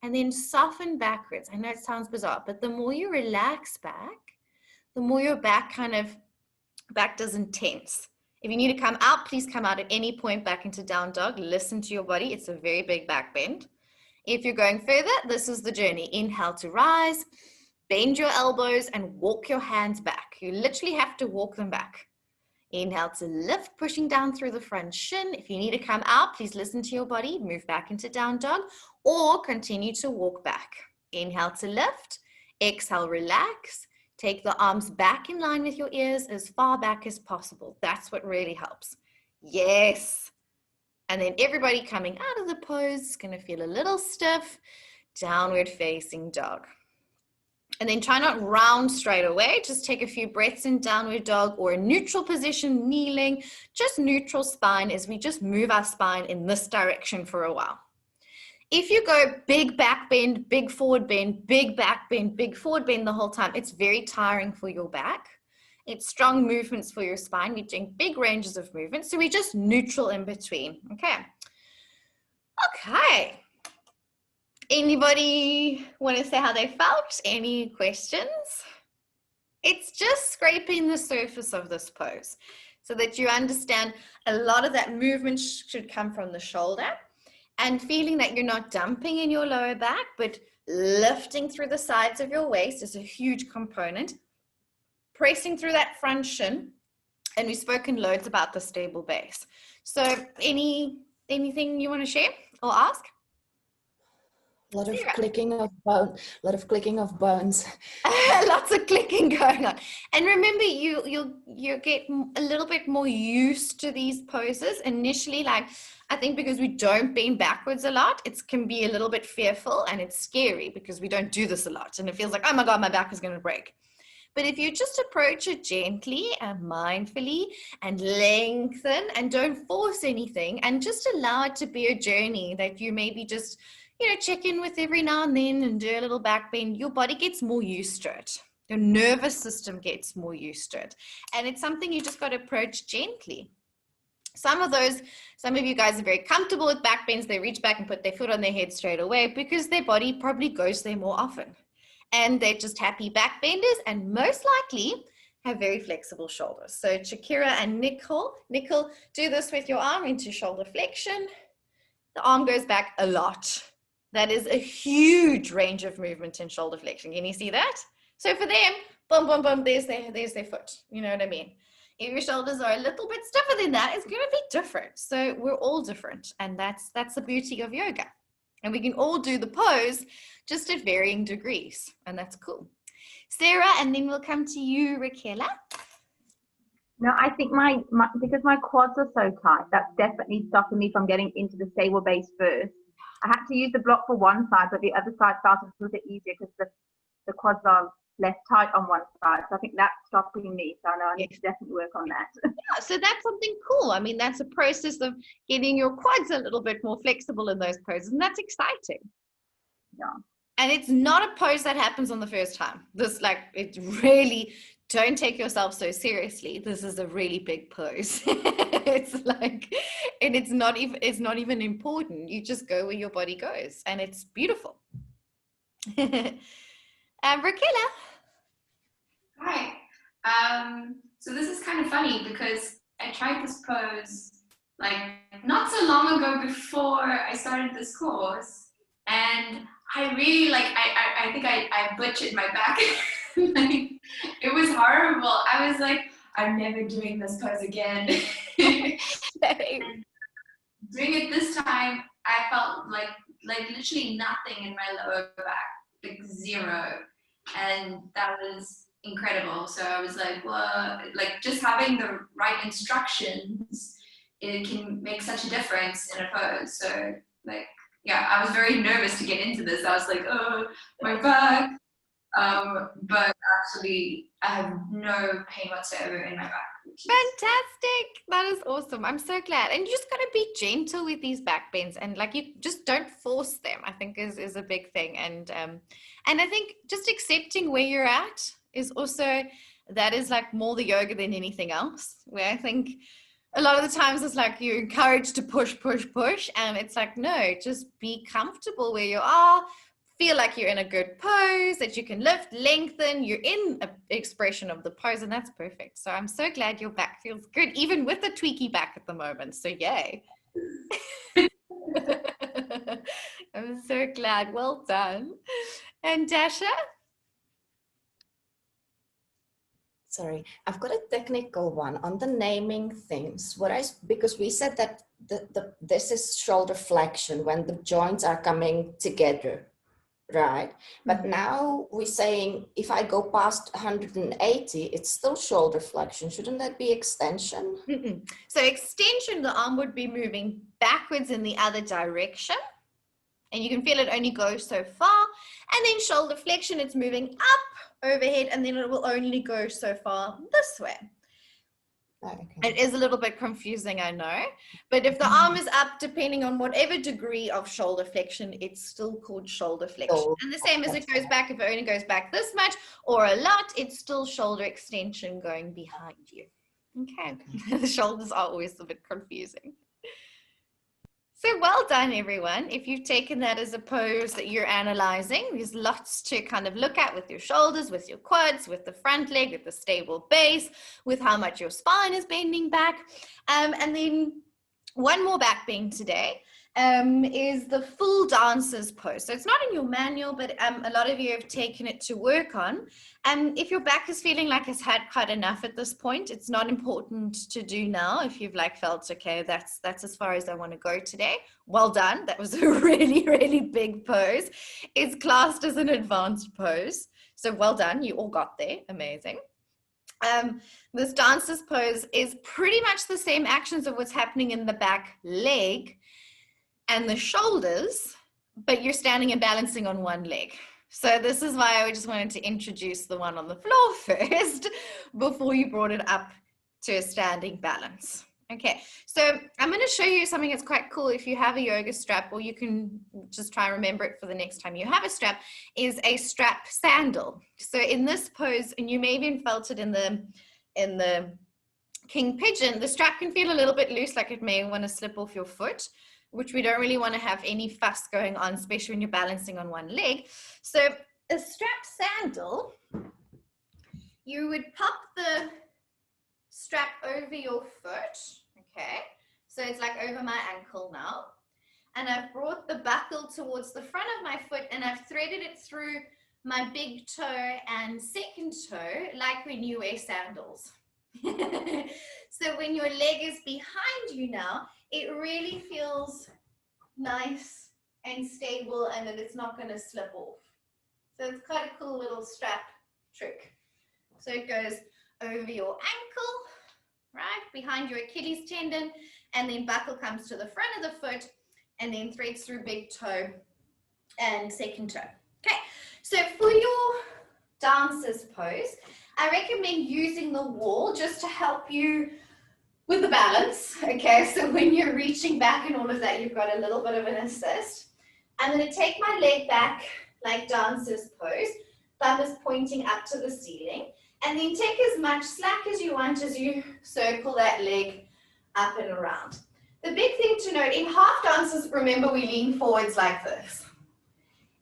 And then soften backwards. I know it sounds bizarre, but the more you relax back, the more your back doesn't tense. If you need to come out, please come out at any point back into down dog. Listen to your body. It's a very big back bend. If you're going further, this is the journey. Inhale to rise, bend your elbows and walk your hands back. You literally have to walk them back. Inhale to lift, pushing down through the front shin. If you need to come out, please listen to your body. Move back into down dog or continue to walk back. Inhale to lift, exhale, relax. Take the arms back in line with your ears as far back as possible. That's what really helps. Yes. And then everybody coming out of the pose is going to feel a little stiff. Downward facing dog. And then try not round straight away. Just take a few breaths in downward dog or a neutral position, kneeling. Just neutral spine as we just move our spine in this direction for a while. If you go big back bend, big forward bend, big back bend, big forward bend the whole time, it's very tiring for your back. It's strong movements for your spine. We're doing big ranges of movement. So we're just neutral in between. Okay. Anybody want to say how they felt? Any questions? It's just scraping the surface of this pose so that you understand a lot of that movement should come from the shoulder, and feeling that you're not dumping in your lower back, but lifting through the sides of your waist is a huge component. Pressing through that front shin, and we've spoken loads about the stable base. So anything you want to share or ask? A lot of clicking of bones. Lots of clicking going on. And remember, you get a little bit more used to these poses initially. Like, I think because we don't bend backwards a lot, it can be a little bit fearful and it's scary because we don't do this a lot. And it feels like, oh my God, my back is going to break. But if you just approach it gently and mindfully and lengthen and don't force anything and just allow it to be a journey that you maybe just, check in with every now and then and do a little back bend, your body gets more used to it. Your nervous system gets more used to it. And it's something you just got to approach gently. Some of you guys are very comfortable with back bends. They reach back and put their foot on their head straight away because their body probably goes there more often. And they're just happy back benders and most likely have very flexible shoulders. So Shakira and Nicole, do this with your arm into shoulder flexion. The arm goes back a lot. That is a huge range of movement in shoulder flexion. Can you see that? So for them, boom, boom, boom, there's their foot. You know what I mean? If your shoulders are a little bit stiffer than that, it's going to be different. So we're all different. And that's the beauty of yoga. And we can all do the pose just at varying degrees. And that's cool. Sarah, and then we'll come to you, Raquela. No, I think because my quads are so tight, that's definitely stopping me from getting into the stable base first. I had to use the block for one side, but the other side felt a little bit easier because the quads are less tight on one side. So I think that's stopping me. So I know I need to definitely work on that. Yeah, so that's something cool. I mean, that's a process of getting your quads a little bit more flexible in those poses, and that's exciting. Yeah. And it's not a pose that happens on the first time. This, like, it really, don't take yourself so seriously. This is a really big pose. It's like, and it's not even important. You just go where your body goes, and it's beautiful. Raquela. Hi. So this is kind of funny because I tried this pose like not so long ago before I started this course, and I really I think I butchered my back. Like, it was horrible. I was like, I'm never doing this pose again. Doing it this time, I felt like literally nothing in my lower back, like zero, and that was incredible. So I was like, well, like just having the right instructions, it can make such a difference in a pose. So like, yeah, I was very nervous to get into this. I was like, oh, my back. But actually, I have no pain whatsoever in my back. Fantastic. That is awesome. I'm so glad. And you just got to be gentle with these back bends, and like, you just don't force them, I think is a big thing. And I think just accepting where you're at is also, that is like more the yoga than anything else, where I think a lot of the times it's like you're encouraged to push, and it's like, no, just be comfortable where you are. Feel like you're in a good pose, that you can lift, lengthen, you're in an expression of the pose, and that's perfect. So I'm so glad your back feels good, even with the tweaky back at the moment. So yay. I'm so glad. Well done. And Dasha? Sorry, I've got a technical one on the naming things. Because we said that this is shoulder flexion when the joints are coming together. Right. But now we're saying if I go past 180, it's still shoulder flexion. Shouldn't that be extension? So extension, the arm would be moving backwards in the other direction. And you can feel it only go so far. And then shoulder flexion, it's moving up overhead, and then it will only go so far this way. Okay. It is a little bit confusing, I know, but if the arm is up, depending on whatever degree of shoulder flexion, it's still called shoulder flexion. And the same as it goes back, if it only goes back this much or a lot, it's still shoulder extension going behind you. Okay. The shoulders are always a bit confusing. So well done, everyone. If you've taken that as a pose that you're analyzing, there's lots to kind of look at with your shoulders, with your quads, with the front leg, with the stable base, with how much your spine is bending back. And then one more back bend today is the full dancers pose. So it's not in your manual, but a lot of you have taken it to work on. And if your back is feeling like it's had quite enough at this point, it's not important to do now. If you've like felt, okay, that's as far as I want to go today, well done. That was a really, really big pose. It's classed as an advanced pose. So well done. You all got there. Amazing. This dancer's pose is pretty much the same actions of what's happening in the back leg and the shoulders, but you're standing and balancing on one leg. So this is why I just wanted to introduce the one on the floor first before you brought it up to a standing balance. Okay, so I'm going to show you something that's quite cool. If you have a yoga strap, or you can just try and remember it for the next time you have a strap, is a strap sandal. So in this pose, and you may even felt it in the king pigeon, the strap can feel a little bit loose, like it may want to slip off your foot, which we don't really want to have any fuss going on, especially when you're balancing on one leg. So a strap sandal, you would pop the strap over your foot, okay? So it's like over my ankle now. And I've brought the buckle towards the front of my foot, and I've threaded it through my big toe and second toe, like when you wear sandals. So when your leg is behind you now, it really feels nice and stable, and that it's not going to slip off. So it's quite a cool little strap trick. So it goes over your ankle, right? Behind your Achilles tendon, and then buckle comes to the front of the foot, and then threads through big toe and second toe. Okay, so for your dancer's pose, I recommend using the wall just to help you with the balance. Okay, so when you're reaching back and all of that, you've got a little bit of an assist. I'm going to take my leg back like dancer's pose, thumb is pointing up to the ceiling, and then take as much slack as you want as you circle that leg up and around. The big thing to note, in half dances, remember we lean forwards like this.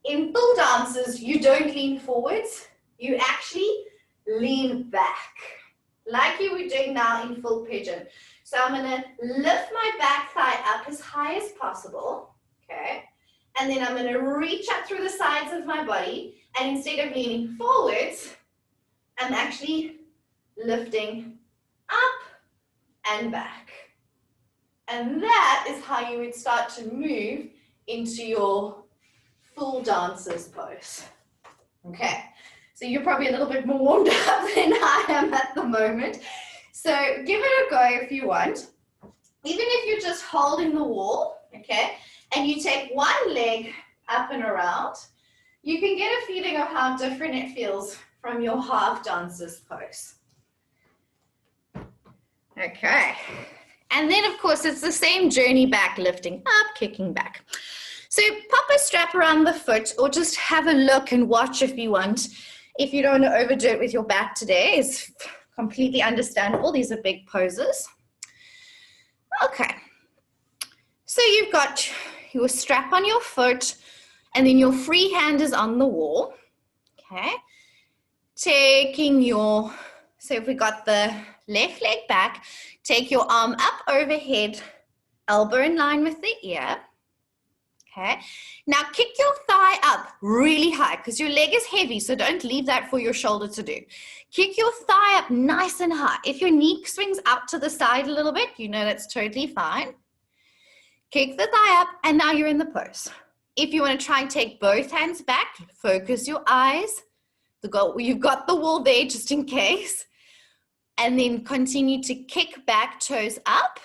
In full dances, you don't lean forwards, you actually lean back, like you were doing now in full pigeon. So I'm going to lift my back thigh up as high as possible, okay? And then I'm going to reach up through the sides of my body, and instead of leaning forwards, I'm actually lifting up and back. And that is how you would start to move into your full dancer's pose. Okay, so you're probably a little bit more warmed up than I am at the moment. So give it a go if you want. Even if you're just holding the wall, okay, and you take one leg up and around, you can get a feeling of how different it feels from your half dancer's pose. Okay, and then of course it's the same journey back, lifting up, kicking back. So pop a strap around the foot, or just have a look and watch if you want. If you don't want to overdo it with your back today, it's completely understandable. These are big poses. Okay, so you've got your strap on your foot, and then your free hand is on the wall. Okay, taking your, so if we got the left leg back, take your arm up overhead, elbow in line with the ear. Okay, now kick your thigh up really high because your leg is heavy, so don't leave that for your shoulder to do. Kick your thigh up nice and high. If your knee swings out to the side a little bit, you know that's totally fine. Kick the thigh up, and now you're in the pose. If you want to try and take both hands back, focus your eyes. You've got the wall there just in case. And then continue to kick back, toes up.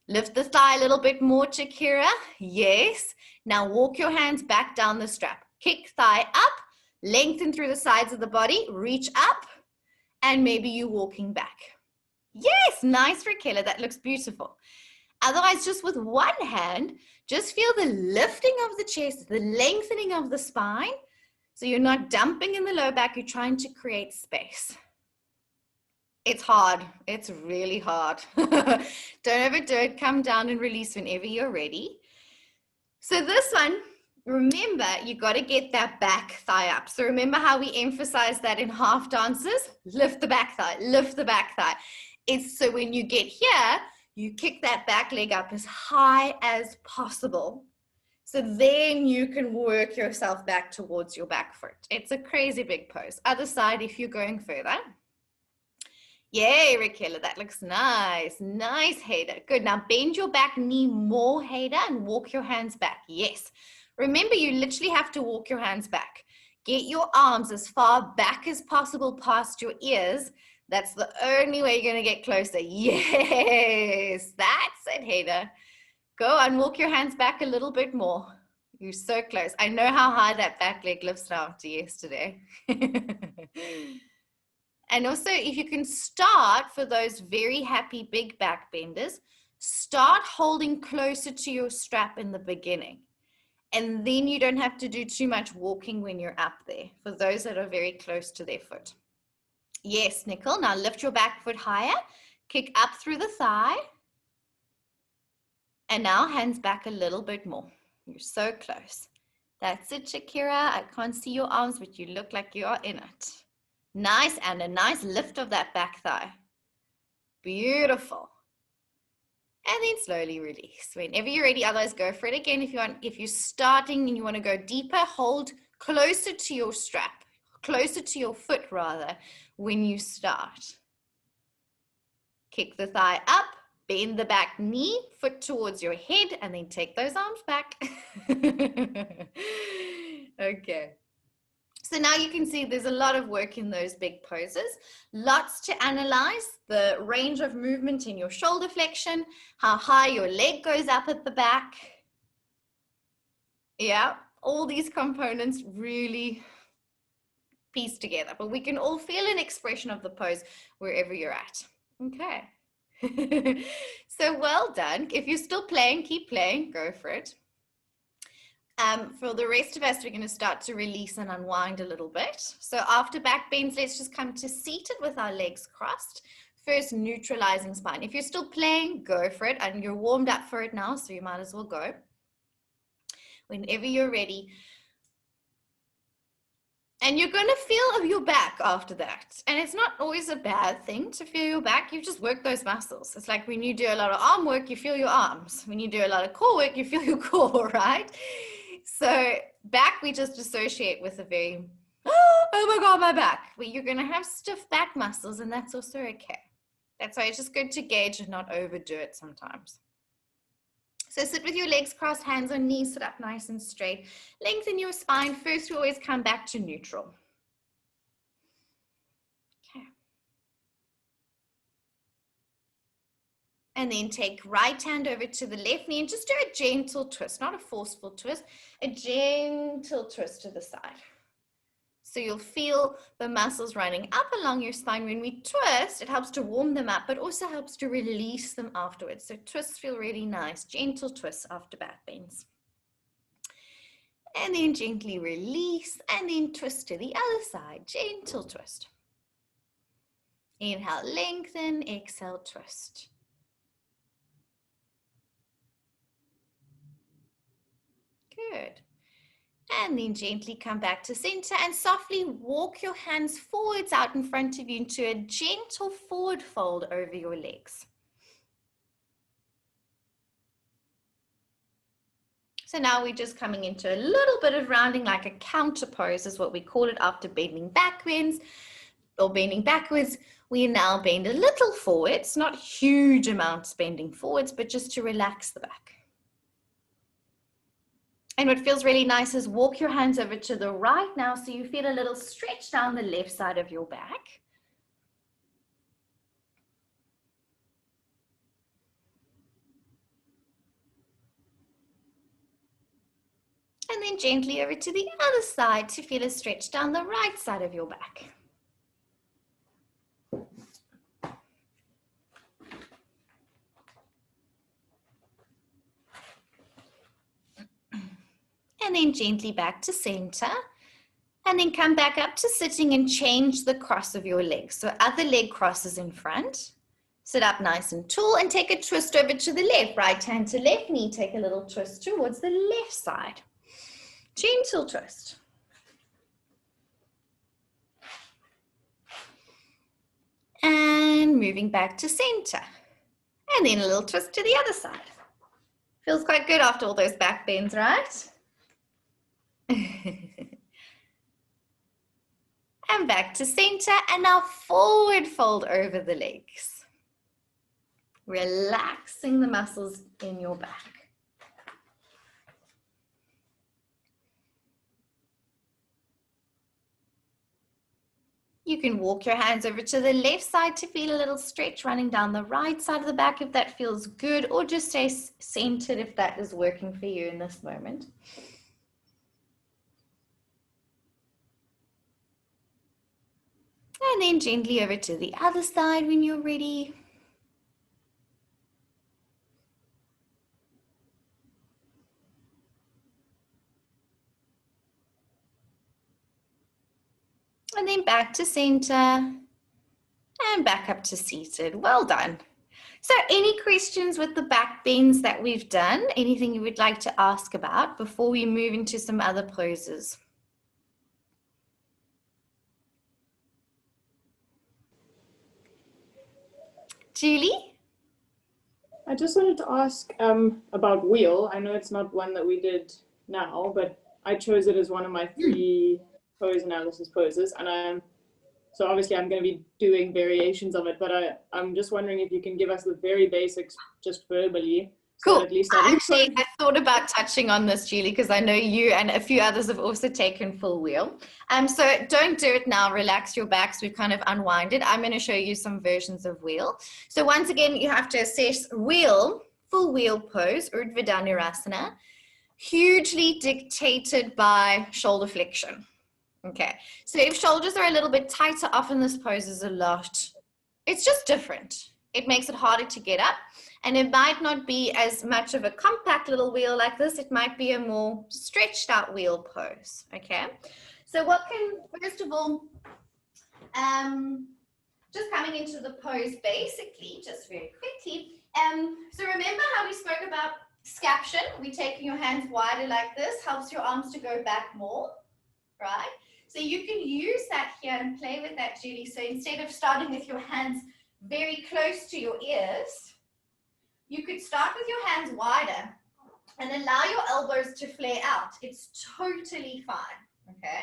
Lift the thigh a little bit more, Shakira. Yes. Now walk your hands back down the strap. Kick thigh up, lengthen through the sides of the body, reach up, and maybe you walking back. Yes, nice, Raquel. That looks beautiful. Otherwise, just with one hand, just feel the lifting of the chest, the lengthening of the spine. So you're not dumping in the low back, you're trying to create space. It's hard. It's really hard. Don't overdo it. Come down and release whenever you're ready. So this one, remember, you got to get that back thigh up. So remember how we emphasize that in half dances? Lift the back thigh, lift the back thigh. It's so when you get here, you kick that back leg up as high as possible. So then you can work yourself back towards your back foot. It's a crazy big pose. Other side if you're going further. Yay, Raquel, that looks nice. Nice, Hader. Good. Now bend your back knee more, Hader, and walk your hands back. Yes. Remember, you literally have to walk your hands back. Get your arms as far back as possible past your ears. That's the only way you're going to get closer. Yes, that's it, Hader. Go and walk your hands back a little bit more. You're so close. I know how high that back leg lifts now after yesterday. And also, if you can start, for those very happy big back benders, start holding closer to your strap in the beginning. And then you don't have to do too much walking when you're up there, for those that are very close to their foot. Yes, Nicole. Now lift your back foot higher, kick up through the thigh. And now hands back a little bit more. You're so close. That's it, Shakira. I can't see your arms, but you look like you are in it. Nice, and a nice lift of that back thigh. Beautiful. And then slowly release. Whenever you're ready, otherwise go for it again. If you want, if you're starting and you want to go deeper, hold closer to your strap, closer to your foot rather, when you start. Kick the thigh up, bend the back knee, foot towards your head, and then take those arms back. Okay. So now you can see there's a lot of work in those big poses, lots to analyze, the range of movement in your shoulder flexion, how high your leg goes up at the back. Yeah, all these components really piece together, but we can all feel an expression of the pose wherever you're at. Okay. So well done. If you're still playing, keep playing, go for it. For the rest of us, we're going to start to release and unwind a little bit. So after back bends, let's just come to seated with our legs crossed. First, neutralizing spine. If you're still playing, go for it. And you're warmed up for it now, so you might as well go. Whenever you're ready. And you're going to feel your back after that. And it's not always a bad thing to feel your back. You've just worked those muscles. It's like when you do a lot of arm work, you feel your arms. When you do a lot of core work, you feel your core, right? So back, we just associate with a very, oh my God, my back. Well, you're going to have stiff back muscles, and that's also okay. That's why it's just good to gauge and not overdo it sometimes. So sit with your legs crossed, hands on knees, sit up nice and straight. Lengthen your spine. First, we always come back to neutral. Okay. And then take right hand over to the left knee and just do a gentle twist, not a forceful twist, a gentle twist to the side. So you'll feel the muscles running up along your spine. When we twist, it helps to warm them up, but also helps to release them afterwards. So twists feel really nice, gentle twists after back bends. And then gently release, and then twist to the other side, gentle twist. Inhale, lengthen, exhale, twist. Good. And then gently come back to center and softly walk your hands forwards out in front of you into a gentle forward fold over your legs. So now we're just coming into a little bit of rounding, like a counter pose is what we call it after bending backwards or bending backwards. We now bend a little forwards, not huge amounts bending forwards, but just to relax the back. And what feels really nice is walk your hands over to the right now so you feel a little stretch down the left side of your back. And then gently over to the other side to feel a stretch down the right side of your back. And then gently back to center. And then come back up to sitting and change the cross of your legs. So other leg crosses in front. Sit up nice and tall and take a twist over to the left. Right hand to left knee. Take a little twist towards the left side. Gentle twist. And moving back to center. And then a little twist to the other side. Feels quite good after all those back bends, right? And back to center, and now forward fold over the legs. Relaxing the muscles in your back. You can walk your hands over to the left side to feel a little stretch running down the right side of the back if that feels good, or just stay centered if that is working for you in this moment. And then gently over to the other side when you're ready. And then back to center and back up to seated. Well done. So any questions with the back bends that we've done? Anything you would like to ask about before we move into some other poses? Julie? I just wanted to ask about wheel. I know it's not one that we did now, but I chose it as one of my 3 pose analysis poses. And so obviously I'm going to be doing variations of it, but I'm just wondering if you can give us the very basics just verbally So Cool. at least I look Actually, good. I thought about touching on this, Julie, because I know you and a few others have also taken full wheel. So don't do it now. Relax your backs. We've kind of unwinded. I'm going to show you some versions of wheel. So once again, you have to assess wheel, full wheel pose, Urdhva Dhanurasana, hugely dictated by shoulder flexion. Okay. So if shoulders are a little bit tighter, often this pose is a lot. It's just different. It makes it harder to get up. And it might not be as much of a compact little wheel like this. It might be a more stretched out wheel pose, okay? So what can, first of all, just coming into the pose basically, just very quickly. So remember how we spoke about scaption? We're taking your hands wider like this, helps your arms to go back more, right? So you can use that here and play with that, Julie. So instead of starting with your hands very close to your ears, you could start with your hands wider and allow your elbows to flare out. It's totally fine, okay?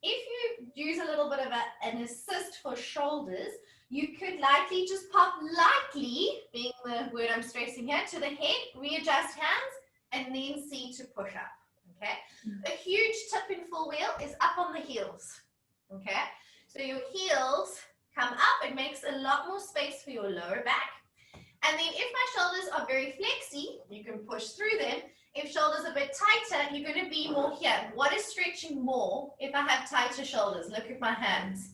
If you use a little bit of an assist for shoulders, you could lightly just pop lightly, being the word I'm stressing here, to the head, readjust hands, and then see to push up, okay? A huge tip in full wheel is up on the heels, okay? So your heels come up, it makes a lot more space for your lower back. And then if my shoulders are very flexy, you can push through them. If shoulders are a bit tighter, you're going to be more here. What is stretching more if I have tighter shoulders? Look at my hands.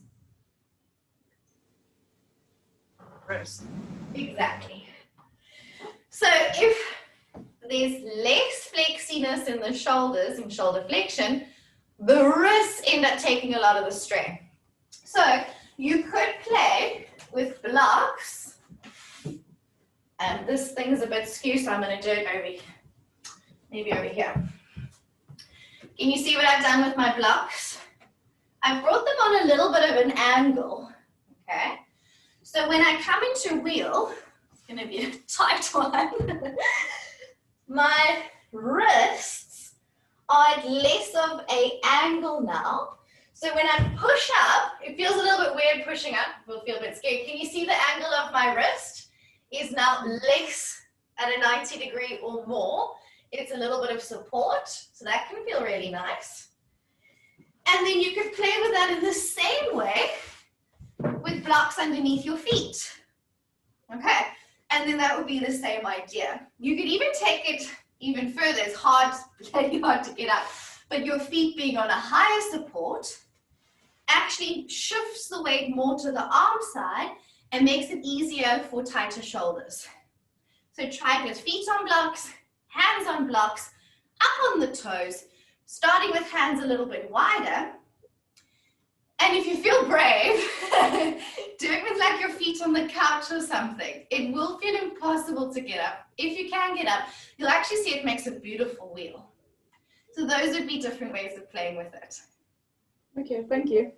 Wrist. Exactly. So if there's less flexiness in the shoulders, in shoulder flexion, the wrists end up taking a lot of the strain. So you could play with blocks. And this thing's a bit skewed, so I'm going to do it over here. Maybe over here. Can you see what I've done with my blocks? I've brought them on a little bit of an angle, okay? So when I come into wheel, it's going to be a tight one, my wrists are at less of an angle now. So when I push up, it feels a little bit weird pushing up. It will feel a bit scary. Can you see the angle of my wrist is now less at a 90-degree or more? It's a little bit of support, so that can feel really nice. And then you could play with that in the same way with blocks underneath your feet. Okay, and then that would be the same idea. You could even take it even further. It's hard, very hard to get up, but your feet being on a higher support actually shifts the weight more to the arm side and makes it easier for tighter shoulders. So try it with feet on blocks, hands on blocks, up on the toes, starting with hands a little bit wider. And if you feel brave, do it with like your feet on the couch or something. It will feel impossible to get up. If you can get up, you'll actually see it makes a beautiful wheel. So those would be different ways of playing with it. Okay, thank you.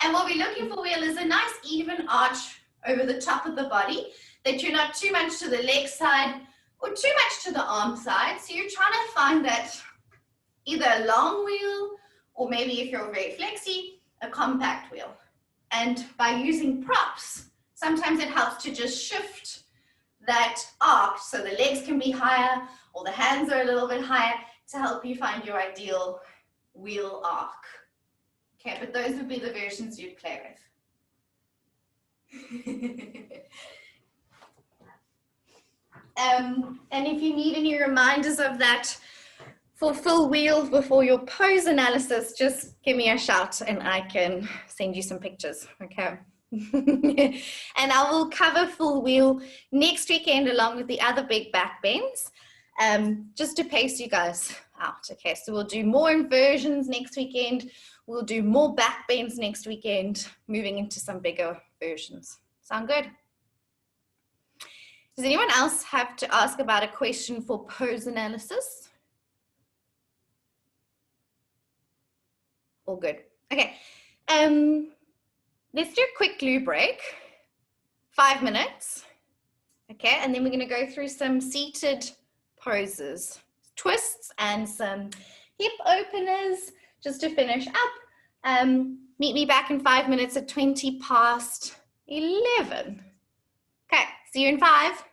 And what we're looking for, wheel, is a nice even arch over the top of the body, that you're not too much to the leg side or too much to the arm side. So you're trying to find that either a long wheel, or maybe if you're very flexy, a compact wheel. And by using props, sometimes it helps to just shift that arc so the legs can be higher or the hands are a little bit higher to help you find your ideal wheel arc. Okay, but those would be the versions you'd play with. And if you need any reminders of that for full wheel before your pose analysis, just give me a shout and I can send you some pictures, okay? And I will cover full wheel next weekend along with the other big back bends, just to pace you guys out, okay? So we'll do more inversions next weekend. We'll do more back bends next weekend, moving into some bigger versions. Sound good? Does anyone else have to ask about a question for pose analysis? All good. Okay. Let's do a quick glue break. 5 minutes. Okay, and then we're going to go through some seated poses, twists, and some hip openers just to finish up. Meet me back in 5 minutes at 20 past 11. Okay, see you in 5.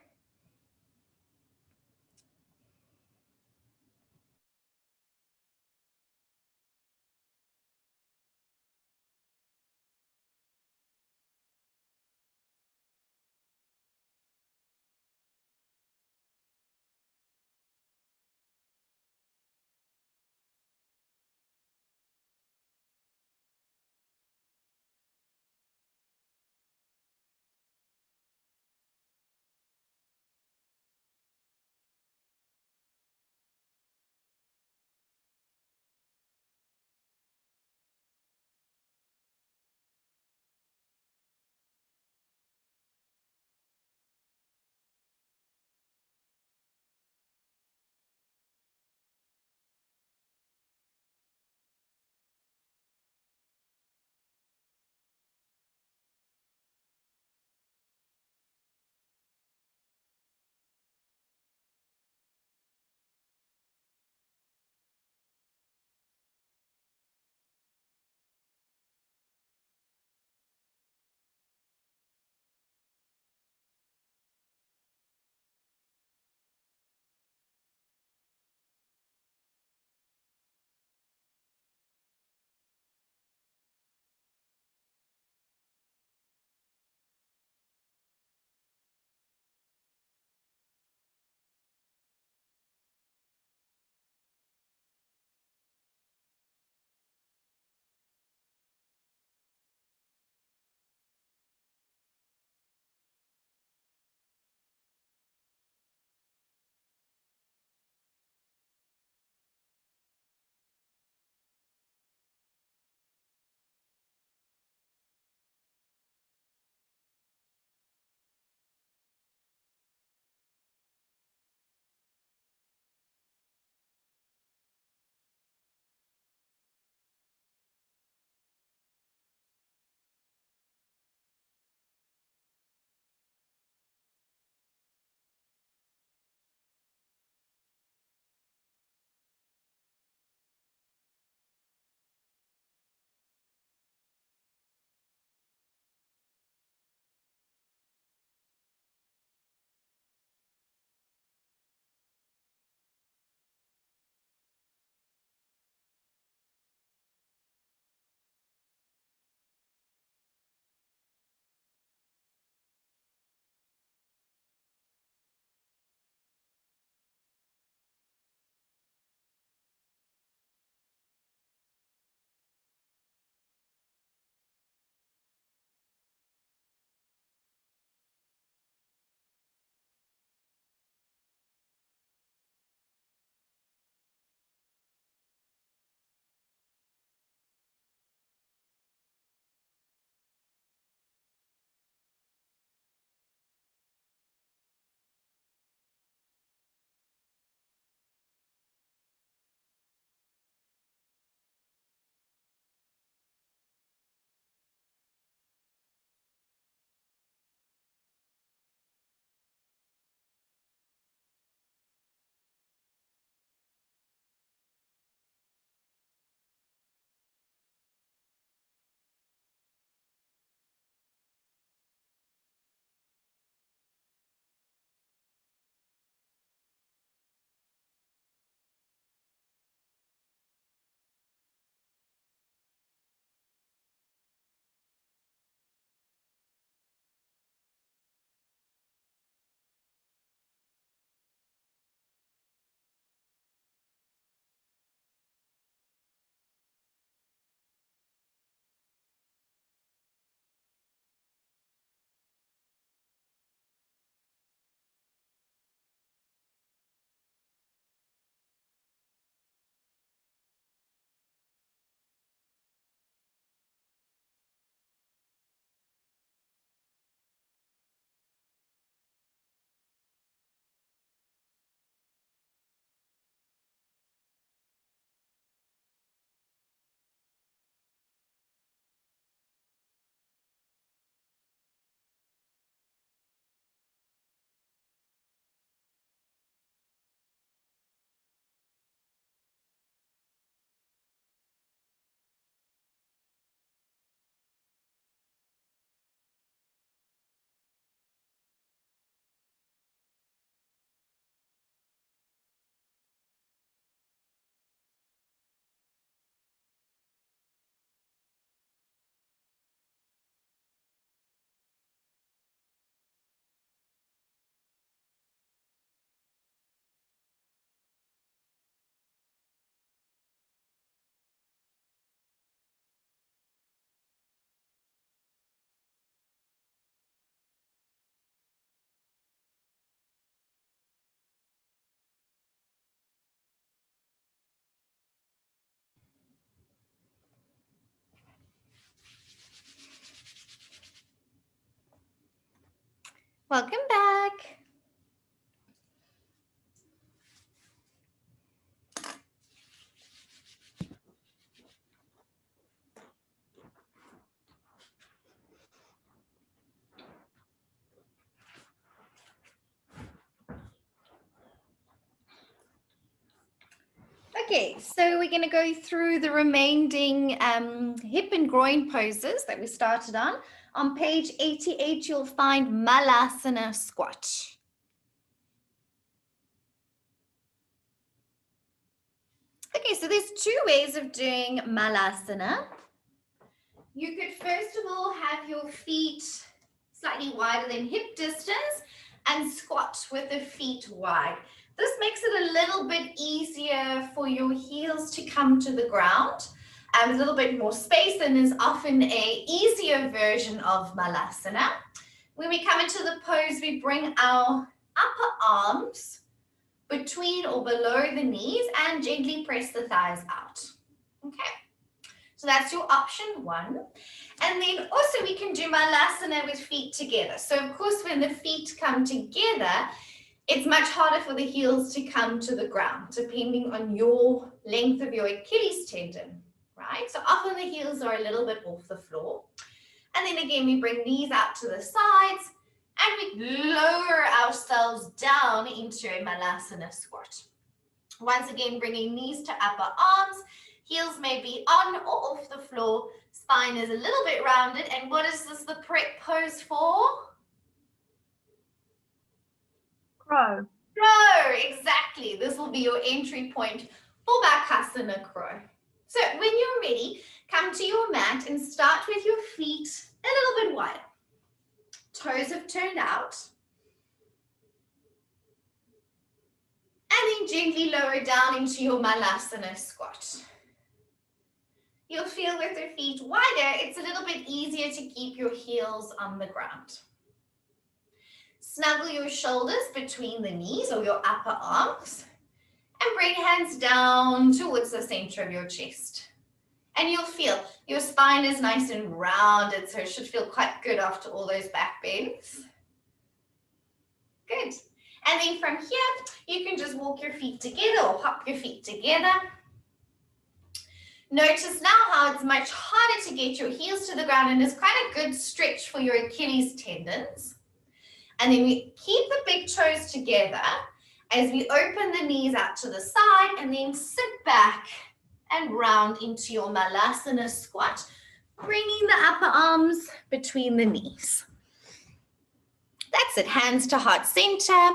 Welcome back. Okay, so we're going to go through the remaining hip and groin poses that we started on. On page 88, you'll find Malasana squat. Okay, so there's two ways of doing Malasana. You could first of all have your feet slightly wider than hip distance and squat with the feet wide. This makes it a little bit easier for your heels to come to the ground. A little bit more space, and is often a easier version of Malasana. When we come into the pose, we bring our upper arms between or below the knees and gently press the thighs out. Okay, so that's your option one. And then also we can do Malasana with feet together. So of course, when the feet come together, it's much harder for the heels to come to the ground, depending on your length of your Achilles tendon, right? So often the heels are a little bit off the floor. And then again, we bring knees out to the sides and we lower ourselves down into a Malasana squat. Once again, bringing knees to upper arms, heels may be on or off the floor, spine is a little bit rounded. And what is this the prep pose for? Crow. Crow, exactly. This will be your entry point for Bakasana crow. So when you're ready, come to your mat and start with your feet a little bit wider. Toes have turned out. And then gently lower down into your Malasana squat. You'll feel with your feet wider, it's a little bit easier to keep your heels on the ground. Snuggle your shoulders between the knees or your upper arms and bring hands down towards the center of your chest. And you'll feel your spine is nice and rounded, so it should feel quite good after all those back bends. Good. And then from here, you can just walk your feet together or hop your feet together. Notice now how it's much harder to get your heels to the ground, and it's quite a good stretch for your Achilles tendons. And then we keep the big toes together as we open the knees out to the side and then sit back and round into your Malasana squat, bringing the upper arms between the knees. That's it, hands to heart center.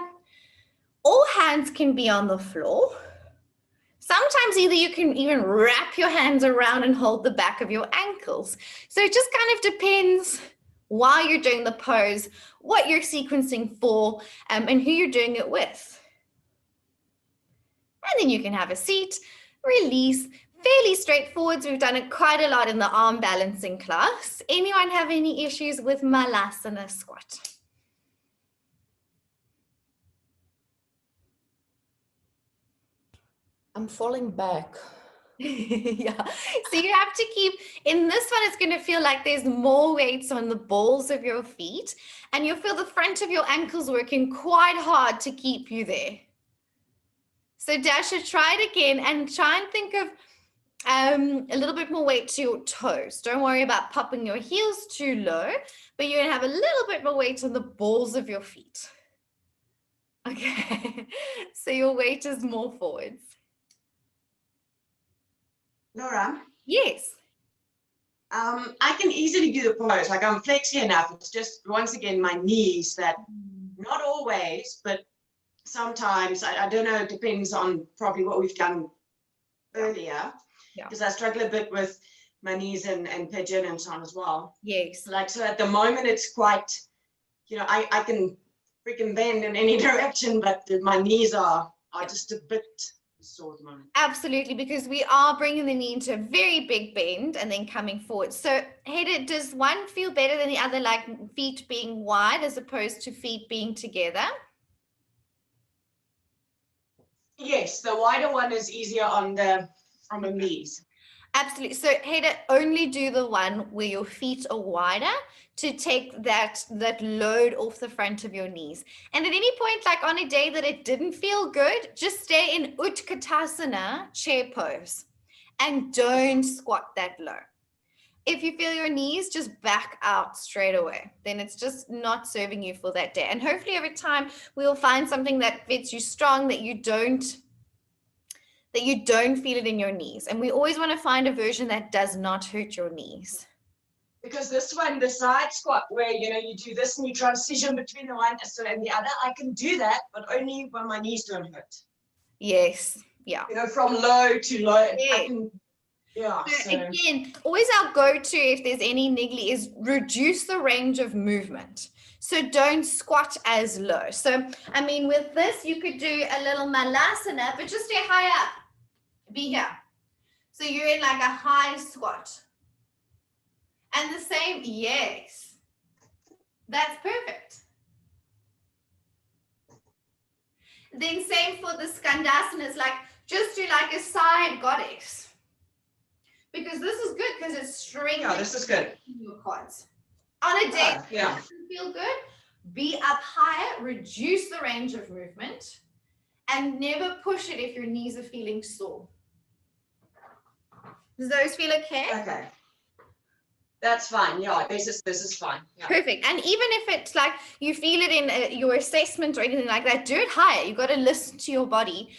All hands can be on the floor. Sometimes either you can even wrap your hands around and hold the back of your ankles. So it just kind of depends while you're doing the pose, what you're sequencing for, and who you're doing it with. And then you can have a seat, release, fairly straightforward. So we've done it quite a lot in the arm balancing class. Anyone have any issues with Malasana squat? I'm falling back. Yeah, so you have to keep, in this one, it's going to feel like there's more weights on the balls of your feet, and you'll feel the front of your ankles working quite hard to keep you there. So Dasha, try it again and try and think of a little bit more weight to your toes. Don't worry about popping your heels too low, but you're going to have a little bit more weight on the balls of your feet. Okay, so your weight is more forwards. Laura? Yes. I can easily do the pose, like I'm flexy enough. It's just, once again, my knees that, not always, but sometimes, I don't know, it depends on probably what we've done earlier, because I struggle a bit with my knees and pigeon and so on as well. Yes. Like, so at the moment, it's quite, you know, I can freaking bend in any direction, but my knees are just a bit sore at the moment. Absolutely, because we are bringing the knee into a very big bend and then coming forward. So, Heda, does one feel better than the other, like feet being wide as opposed to feet being together? Yes, the wider one is easier on the knees. Absolutely. So Hayden, only do the one where your feet are wider to take that load off the front of your knees. And at any point, like on a day that it didn't feel good, just stay in Utkatasana, chair pose, and don't squat that low. If you feel your knees, just back out straight away. Then it's just not serving you for that day. And hopefully over time, we'll find something that fits you strong, that you don't feel it in your knees. And we always want to find a version that does not hurt your knees. Because this one, the side squat, where you do this and you transition between the one and the other, I can do that, but only when my knees don't hurt. Yes. Yeah. From low to low. Yeah. I can, So again, always our go-to if there's any niggly is reduce the range of movement. So don't squat as low. So, I mean, with this, you could do a little malasana, but just stay high up. Be here. So you're in like a high squat. And the same, yes. That's perfect. Then same for the Skandasanas, like just do like a side goddess. Because this is good because it's strengthening this is good. your quads. On a day that doesn't feel good, be up higher, reduce the range of movement, and never push it if your knees are feeling sore. Does those feel okay? Okay. That's fine. Yeah, this is fine. Yeah. Perfect. And even if it's like you feel it in your assessment or anything like that, do it higher. You've got to listen to your body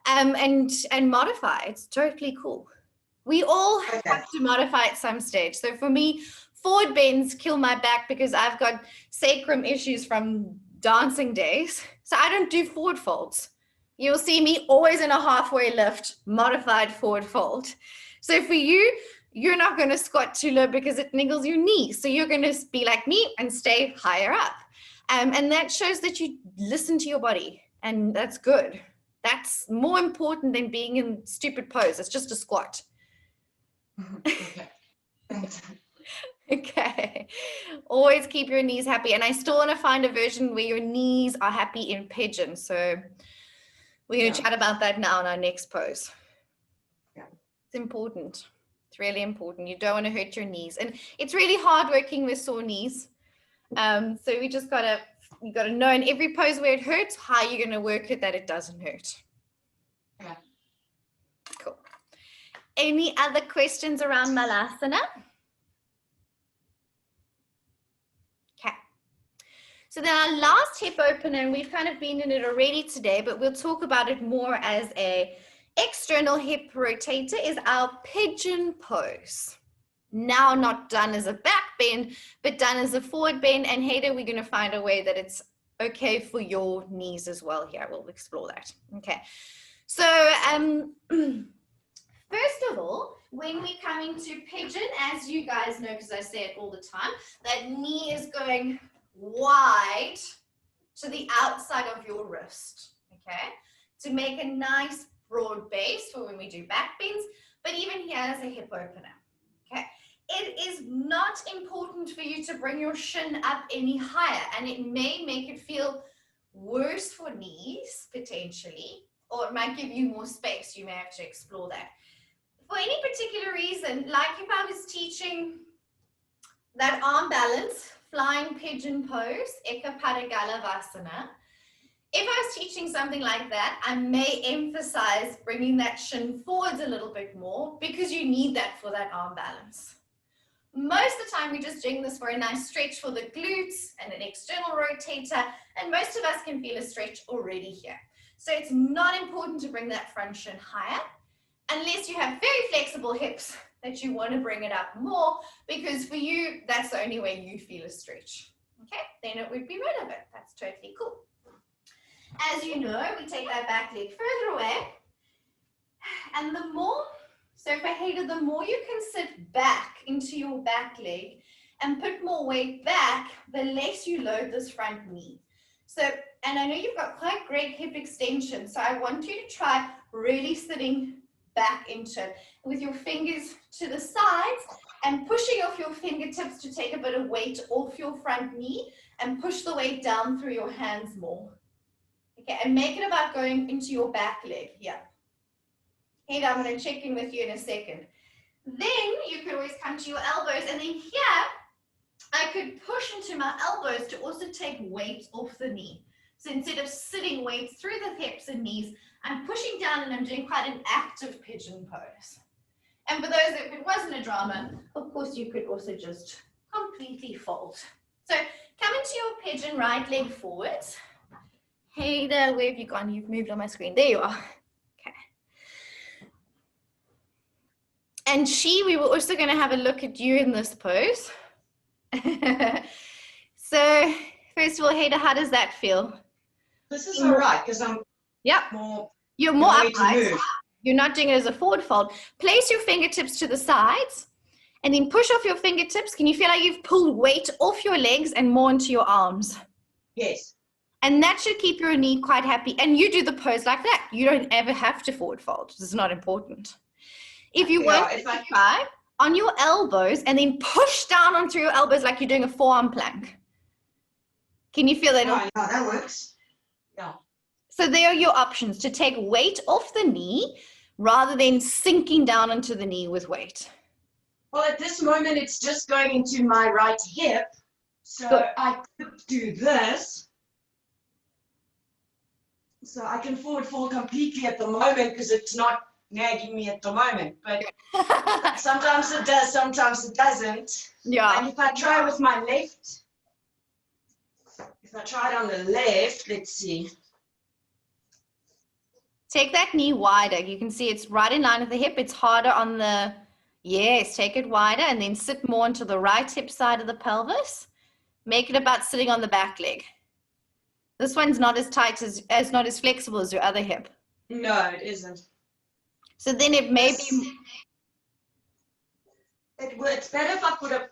and modify. It's totally cool. We all have to modify at some stage. So for me, forward bends kill my back because I've got sacrum issues from dancing days. So I don't do forward folds. You'll see me always in a halfway lift, modified forward fold. So for you, you're not going to squat too low because it niggles your knees. So you're going to be like me and stay higher up. And that shows that you listen to your body, and that's good. That's more important than being in stupid pose. It's just a squat. Okay. Thanks. Okay. Always keep your knees happy. And I still want to find a version where your knees are happy in pigeon. So we're going to chat about that now in our next pose. Yeah. It's important. It's really important. You don't want to hurt your knees. And it's really hard working with sore knees. So we just you gotta know in every pose where it hurts, how you're going to work it that it doesn't hurt. Yeah. Cool. Any other questions around Malasana? Okay. So then our last hip opener, and we've kind of been in it already today, but we'll talk about it more as a external hip rotator, is our pigeon pose. Now not done as a back bend, but done as a forward bend. And Hayden, we're going to find a way that it's okay for your knees as well here. We'll explore that. Okay. So first of all, when we come into pigeon, as you guys know, because I say it all the time, that knee is going wide to the outside of your wrist, okay? To make a nice broad base for when we do back bends, but even here as a hip opener, okay? It is not important for you to bring your shin up any higher, and it may make it feel worse for knees, potentially, or it might give you more space. You may have to explore that. For any particular reason, like if I was teaching that arm balance, flying pigeon pose, Eka Padagalavasana, if I was teaching something like that, I may emphasize bringing that shin forwards a little bit more because you need that for that arm balance. Most of the time, we're just doing this for a nice stretch for the glutes and an external rotator, and most of us can feel a stretch already here. So it's not important to bring that front shin higher, unless you have very flexible hips that you want to bring it up more, because for you, that's the only way you feel a stretch. Okay, then it would be relevant. That's totally cool. As you know, we take that back leg further away, and the more, so for Hayden, the more you can sit back into your back leg and put more weight back, the less you load this front knee. So, and I know you've got quite great hip extension, so I want you to try really sitting back into it with your fingers to the sides and pushing off your fingertips to take a bit of weight off your front knee and push the weight down through your hands more. Okay, and make it about going into your back leg here. Hey, I'm going to check in with you in a second. Then you could always come to your elbows, and then here I could push into my elbows to also take weight off the knee. So instead of sitting weights through the hips and knees, I'm pushing down and I'm doing quite an active pigeon pose. And for those, if it wasn't a drama, of course, you could also just completely fold. So come into your pigeon, right leg forward. Hey there, where have you gone? You've moved on my screen. There you are. Okay. And we were also going to have a look at you in this pose. So first of all, Hader, how does that feel? This is all right because I'm You're more ready to upright. move. You're not doing it as a forward fold. Place your fingertips to the sides and then push off your fingertips. Can you feel like you've pulled weight off your legs and more into your arms? Yes. And that should keep your knee quite happy. And you do the pose like that. You don't ever have to forward fold. This is not important. If you want to try on your elbows and then push down onto your elbows like you're doing a forearm plank. Can you feel that? Yeah, that works. Yeah. So there are your options to take weight off the knee rather than sinking down into the knee with weight. Well, at this moment, it's just going into my right hip. So Good. I could do this. So I can forward fold completely at the moment because it's not nagging me at the moment. But sometimes it does, sometimes it doesn't. Yeah. And if I try with my left, if I try it on the left, let's see. Take that knee wider. You can see it's right in line with the hip. It's harder on the, yes, take it wider and then sit more into the right hip side of the pelvis. Make it about sitting on the back leg. This one's not as tight as not as flexible as your other hip. No, it isn't. So then it may be. It's better if I put a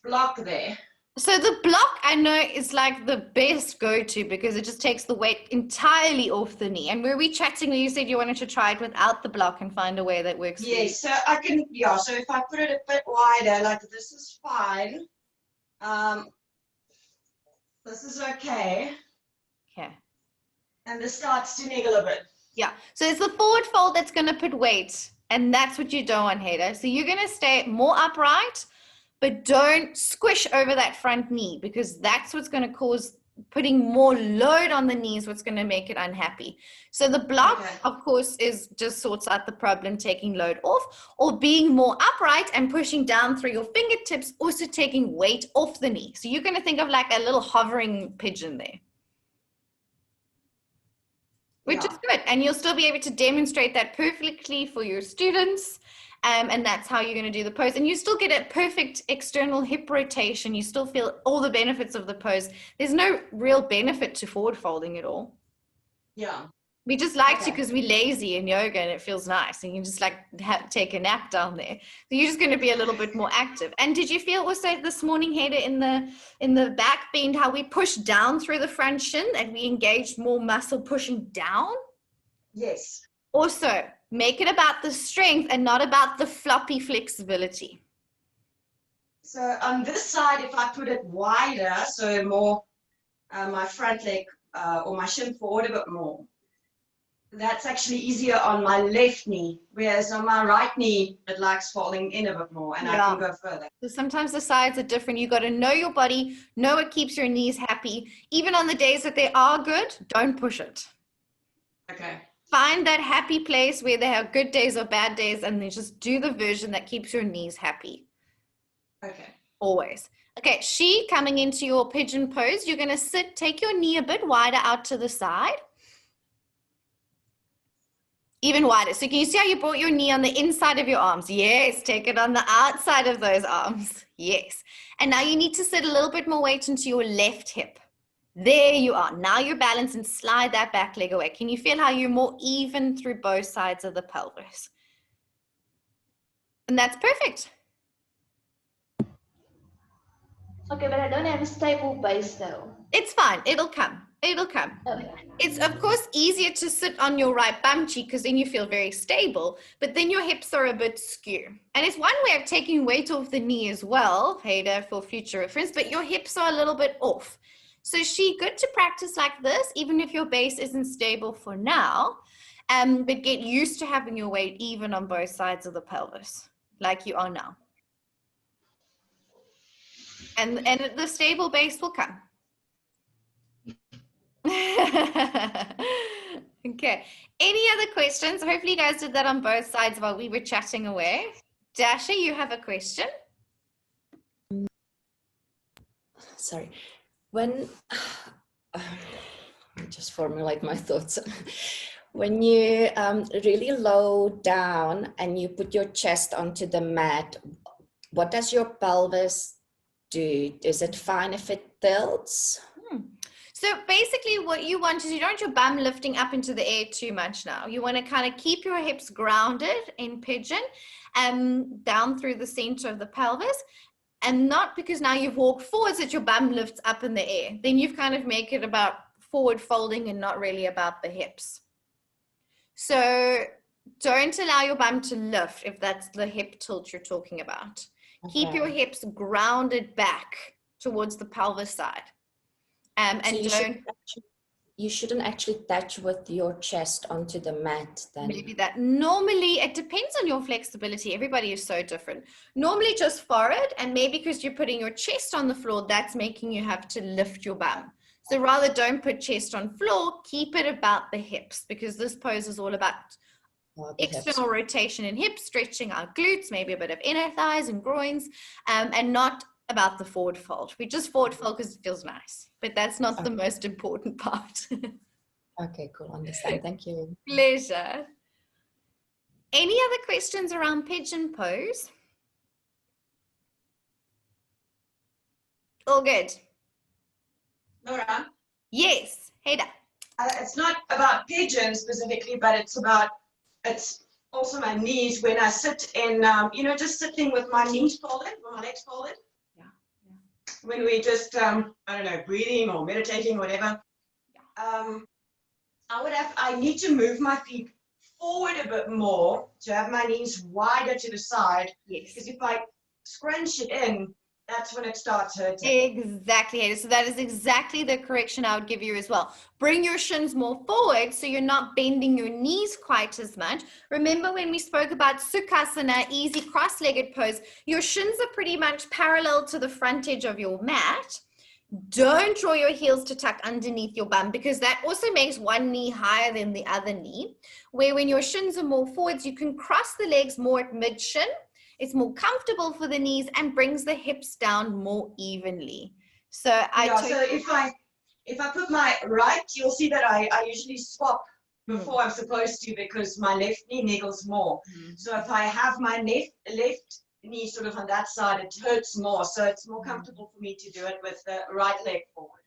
block there. So the block I know is like the best go-to because it just takes the weight entirely off the knee. And were we chatting when you said you wanted to try it without the block and find a way that works? Yes, so I can, so if I put it a bit wider, like this is fine. This is okay. Okay. And this starts to niggle a bit. Yeah, so it's the forward fold that's going to put weight, and that's what you don't want, Hader. So you're going to stay more upright, but don't squish over that front knee because that's what's going to cause putting more load on the knees, what's going to make it unhappy. So the block, of course, is just sorts out the problem, taking load off, or being more upright and pushing down through your fingertips, also taking weight off the knee. So you're going to think of like a little hovering pigeon there. Which is good. And you'll still be able to demonstrate that perfectly for your students. And that's how you're going to do the pose. And you still get a perfect external hip rotation. You still feel all the benefits of the pose. There's no real benefit to forward folding at all. Yeah. We just like to because we're lazy in yoga and it feels nice. And you can just like take a nap down there. So you're just going to be a little bit more active. And did you feel also this morning, Hader, in the back bend, how we pushed down through the front shin and we engaged more muscle pushing down? Yes. Also, make it about the strength and not about the floppy flexibility. So on this side, if I put it wider, so more my front leg or my shin forward a bit more, that's actually easier on my left knee, whereas on my right knee, it likes falling in a bit more and I can go further. So sometimes the sides are different. You got to know your body, know what keeps your knees happy. Even on the days that they are good, don't push it. Okay. Find that happy place where they have good days or bad days and then just do the version that keeps your knees happy. Okay. Always. Okay, she coming into your pigeon pose, you're going to sit, take your knee a bit wider out to the side. Even wider. So can you see how you brought your knee on the inside of your arms? Yes, take it on the outside of those arms. Yes. And now you need to sit a little bit more weight into your left hip. There you are. Now you're balanced and slide that back leg away. Can you feel how you're more even through both sides of the pelvis? And that's perfect. Okay, but I don't have a stable base though. It's fine. It'll come. It'll come. Okay. It's, of course, easier to sit on your right bum cheek because then you feel very stable, but then your hips are a bit skew. And it's one way of taking weight off the knee as well, Hader, for future reference, but your hips are a little bit off. So good to practice like this, even if your base isn't stable for now, but get used to having your weight even on both sides of the pelvis. like you are now. And the stable base will come. Okay. Any other questions? Hopefully you guys did that on both sides while we were chatting away. Dasha, you have a question? Sorry. When I just formulate my thoughts. When you really low down and you put your chest onto the mat, what does your pelvis do? Is it fine if it tilts? So basically what you want is you don't want your bum lifting up into the air too much now. You want to kind of keep your hips grounded in pigeon down through the center of the pelvis. And not because now you've walked forwards that your bum lifts up in the air. Then you've kind of make it about forward folding and not really about the hips. So don't allow your bum to lift if that's the hip tilt you're talking about. Okay. Keep your hips grounded back towards the pelvis side. And so you shouldn't actually touch with your chest onto the mat then. Maybe that. Normally, it depends on your flexibility. Everybody is so different. Normally just forehead, and maybe because you're putting your chest on the floor, that's making you have to lift your bum. So rather don't put chest on floor, keep it about the hips, because this pose is all about external rotation in hips, stretching our glutes, maybe a bit of inner thighs and groins, and not about the forward fold. We just forward fold because it feels nice, but that's not the most important part. Okay, cool. Understand. Thank you. Pleasure. Any other questions around pigeon pose? All good. Laura? Yes, Heda. It's not about pigeon specifically, but it's also my knees when I sit in, just sitting with my knees folded, with my legs folded. When we just, I don't know, breathing or meditating, whatever, I need to move my feet forward a bit more to have my knees wider to the side. Yes. Because if I scrunch it in, that's when it starts hurting. Exactly. So that is exactly the correction I would give you as well. Bring your shins more forward so you're not bending your knees quite as much. Remember when we spoke about Sukhasana, easy cross-legged pose, your shins are pretty much parallel to the front edge of your mat. Don't draw your heels to tuck underneath your bum, because that also makes one knee higher than the other knee. Where when your shins are more forwards, you can cross the legs more at mid-shin. It's more comfortable for the knees and brings the hips down more evenly. So so if I put my right, you'll see that I usually swap before I'm supposed to, because my left knee niggles more. So if I have my left knee sort of on that side, it hurts more. So it's more comfortable for me to do it with the right leg forward.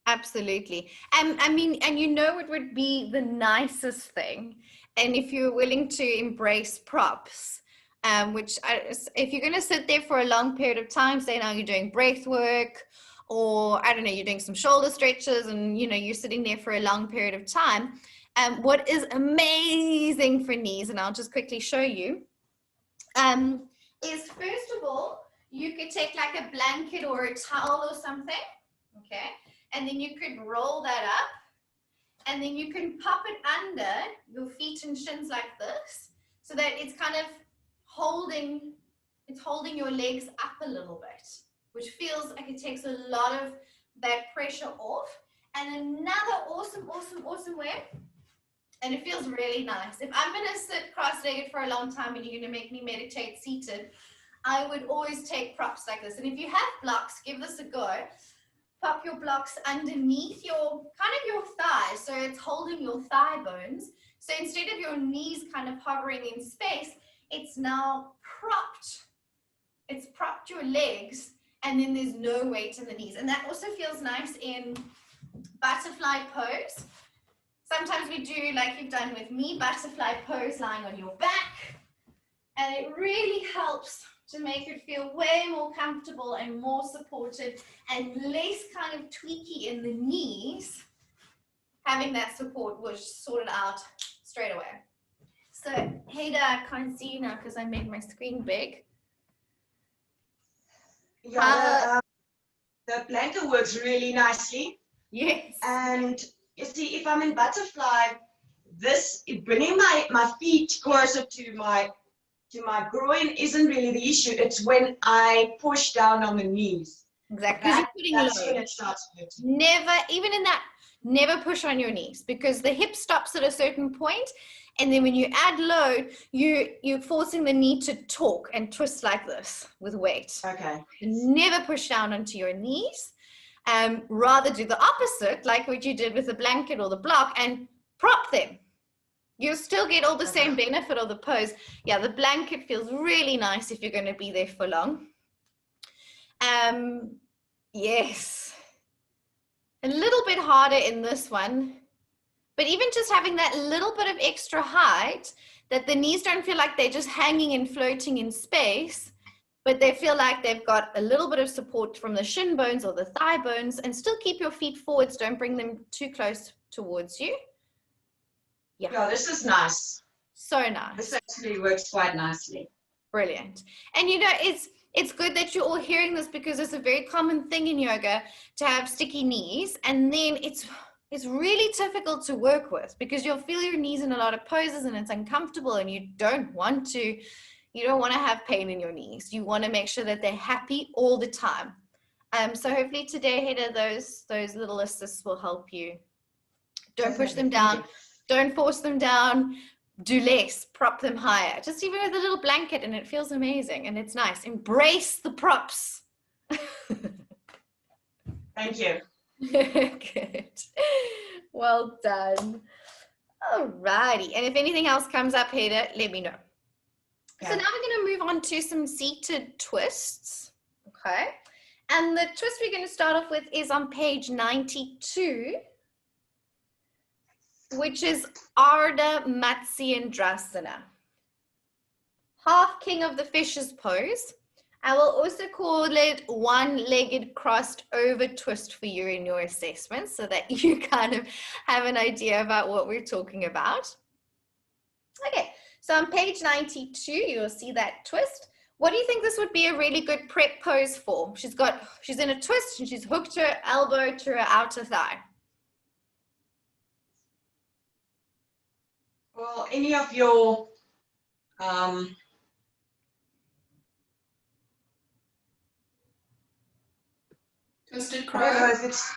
Absolutely. I mean, and it would be the nicest thing. And if you're willing to embrace props, if you're going to sit there for a long period of time, say now you're doing breath work, or I don't know, you're doing some shoulder stretches and, you're sitting there for a long period of time. What is amazing for knees, and I'll just quickly show you, is first of all, you could take like a blanket or a towel or something, okay? And then you could roll that up, and then you can pop it under your feet and shins like this, so that it's kind of holding your legs up a little bit, which feels like it takes a lot of that pressure off. And another awesome way, and it feels really nice. If I'm going to sit cross-legged for a long time and you're going to make me meditate seated, I would always take props like this. And if you have blocks, give this a go. Pop your blocks underneath your thighs, so it's holding your thigh bones. So instead of your knees kind of hovering in space, it's now propped. It's propped your legs, and then there's no weight in the knees. And that also feels nice in butterfly pose. Sometimes we do, like you've done with me, butterfly pose lying on your back. And it really helps to make it feel way more comfortable and more supported and less kind of tweaky in the knees. Having that support was sorted out straight away. So, Heda, I can't see you now because I made my screen big. Yeah, the blanket works really nicely. Yes. And you see, if I'm in butterfly, bringing my feet closer to my to my groin isn't really the issue. It's when I push down on the knees. Exactly. Because you're That's putting when load. it starts hurting. Never, even in that, never push on your knees, because the hip stops at a certain point, and then when you add load, you're forcing the knee to torque and twist like this with weight. Okay. Never push down onto your knees. Rather do the opposite, like what you did with the blanket or the block, and prop them. You'll still get all the same benefit of the pose. Yeah, the blanket feels really nice if you're going to be there for long. Yes. A little bit harder in this one, but even just having that little bit of extra height, that the knees don't feel like they're just hanging and floating in space, but they feel like they've got a little bit of support from the shin bones or the thigh bones, and still keep your feet forwards. Don't bring them too close towards you. Yeah, this is nice. So nice. This actually works quite nicely. Brilliant. And you know, it's good that you're all hearing this, because it's a very common thing in yoga to have sticky knees, and then it's really difficult to work with, because you'll feel your knees in a lot of poses and it's uncomfortable, and you don't want to have pain in your knees. You want to make sure that they're happy all the time. So hopefully today, Heda, those little assists will help you. Don't push them down. Don't force them down. Do less. Prop them higher. Just even with a little blanket, and it feels amazing and it's nice. Embrace the props. Thank you. Good. Well done. Alrighty. And if anything else comes up, Heda, let me know. So now we're going to move on to some seated twists. Okay. And the twist we're going to start off with is on page 92, which is Ardha Matsyendrasana. Half King of the Fishes pose. I will also call it one-legged crossed over twist for you in your assessment, so that you kind of have an idea about what we're talking about. Okay, so on page 92, you'll see that twist. What do you think this would be a really good prep pose for? She's in a twist and she's hooked her elbow to her outer thigh. Well, any of your Twisted I don't know crow. if it's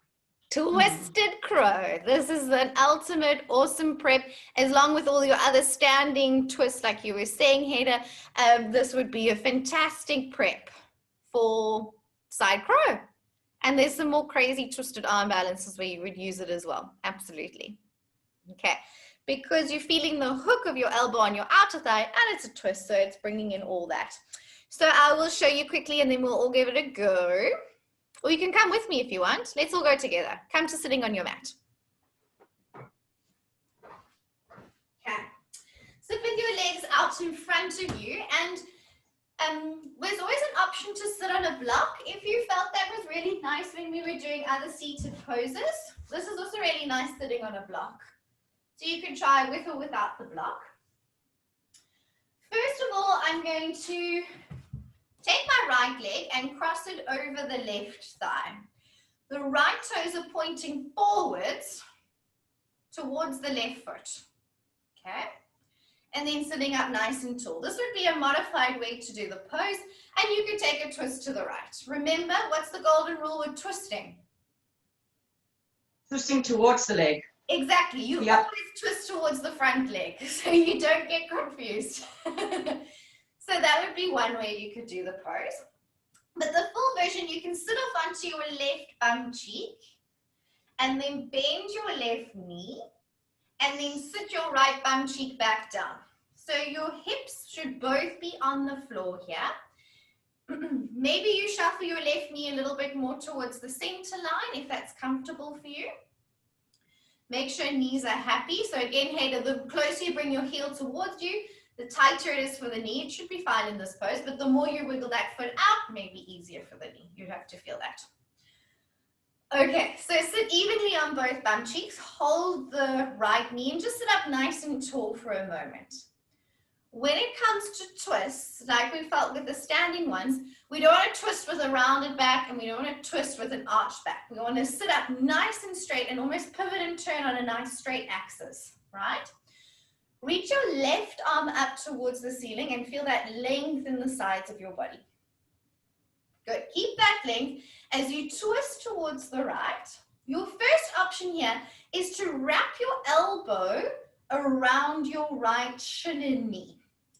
Twisted crow. This is an ultimate awesome prep, along with all your other standing twists, like you were saying, Heda. This would be a fantastic prep for side crow. And there's some more crazy twisted arm balances where you would use it as well. Absolutely. Okay. Because you're feeling the hook of your elbow on your outer thigh, and it's a twist, so it's bringing in all that. So I will show you quickly, and then we'll all give it a go. Or you can come with me if you want. Let's all go together. Come to sitting on your mat. Okay. Sit with your legs out in front of you, and there's always an option to sit on a block if you felt that was really nice when we were doing other seated poses. This is also really nice sitting on a block. So you can try with or without the block. First of all, I'm going to take my right leg and cross it over the left thigh. The right toes are pointing forwards towards the left foot. Okay? And then sitting up nice and tall. This would be a modified way to do the pose, and you could take a twist to the right. Remember, what's the golden rule with twisting? twisting towards the leg. Exactly. You always twist towards the front leg, so you don't get confused. So that would be one way you could do the pose. But the full version, you can sit off onto your left bum cheek, and then bend your left knee, and then sit your right bum cheek back down. So your hips should both be on the floor here. Maybe you shuffle your left knee a little bit more towards the center line if that's comfortable for you. Make sure knees are happy. So again, Heda, the closer you bring your heel towards you, the tighter it is for the knee. It should be fine in this pose, but the more you wiggle that foot out, maybe easier for the knee. You have to feel that. Okay, so sit evenly on both bum cheeks. Hold the right knee and just sit up nice and tall for a moment. When it comes to twists, like we felt with the standing ones, we don't want to twist with a rounded back, and we don't want to twist with an arched back. We want to sit up nice and straight and almost pivot and turn on a nice straight axis, right? Reach your left arm up towards the ceiling and feel that length in the sides of your body. Good. Keep that length as you twist towards the right. Your first option here is to wrap your elbow around your right shin and knee.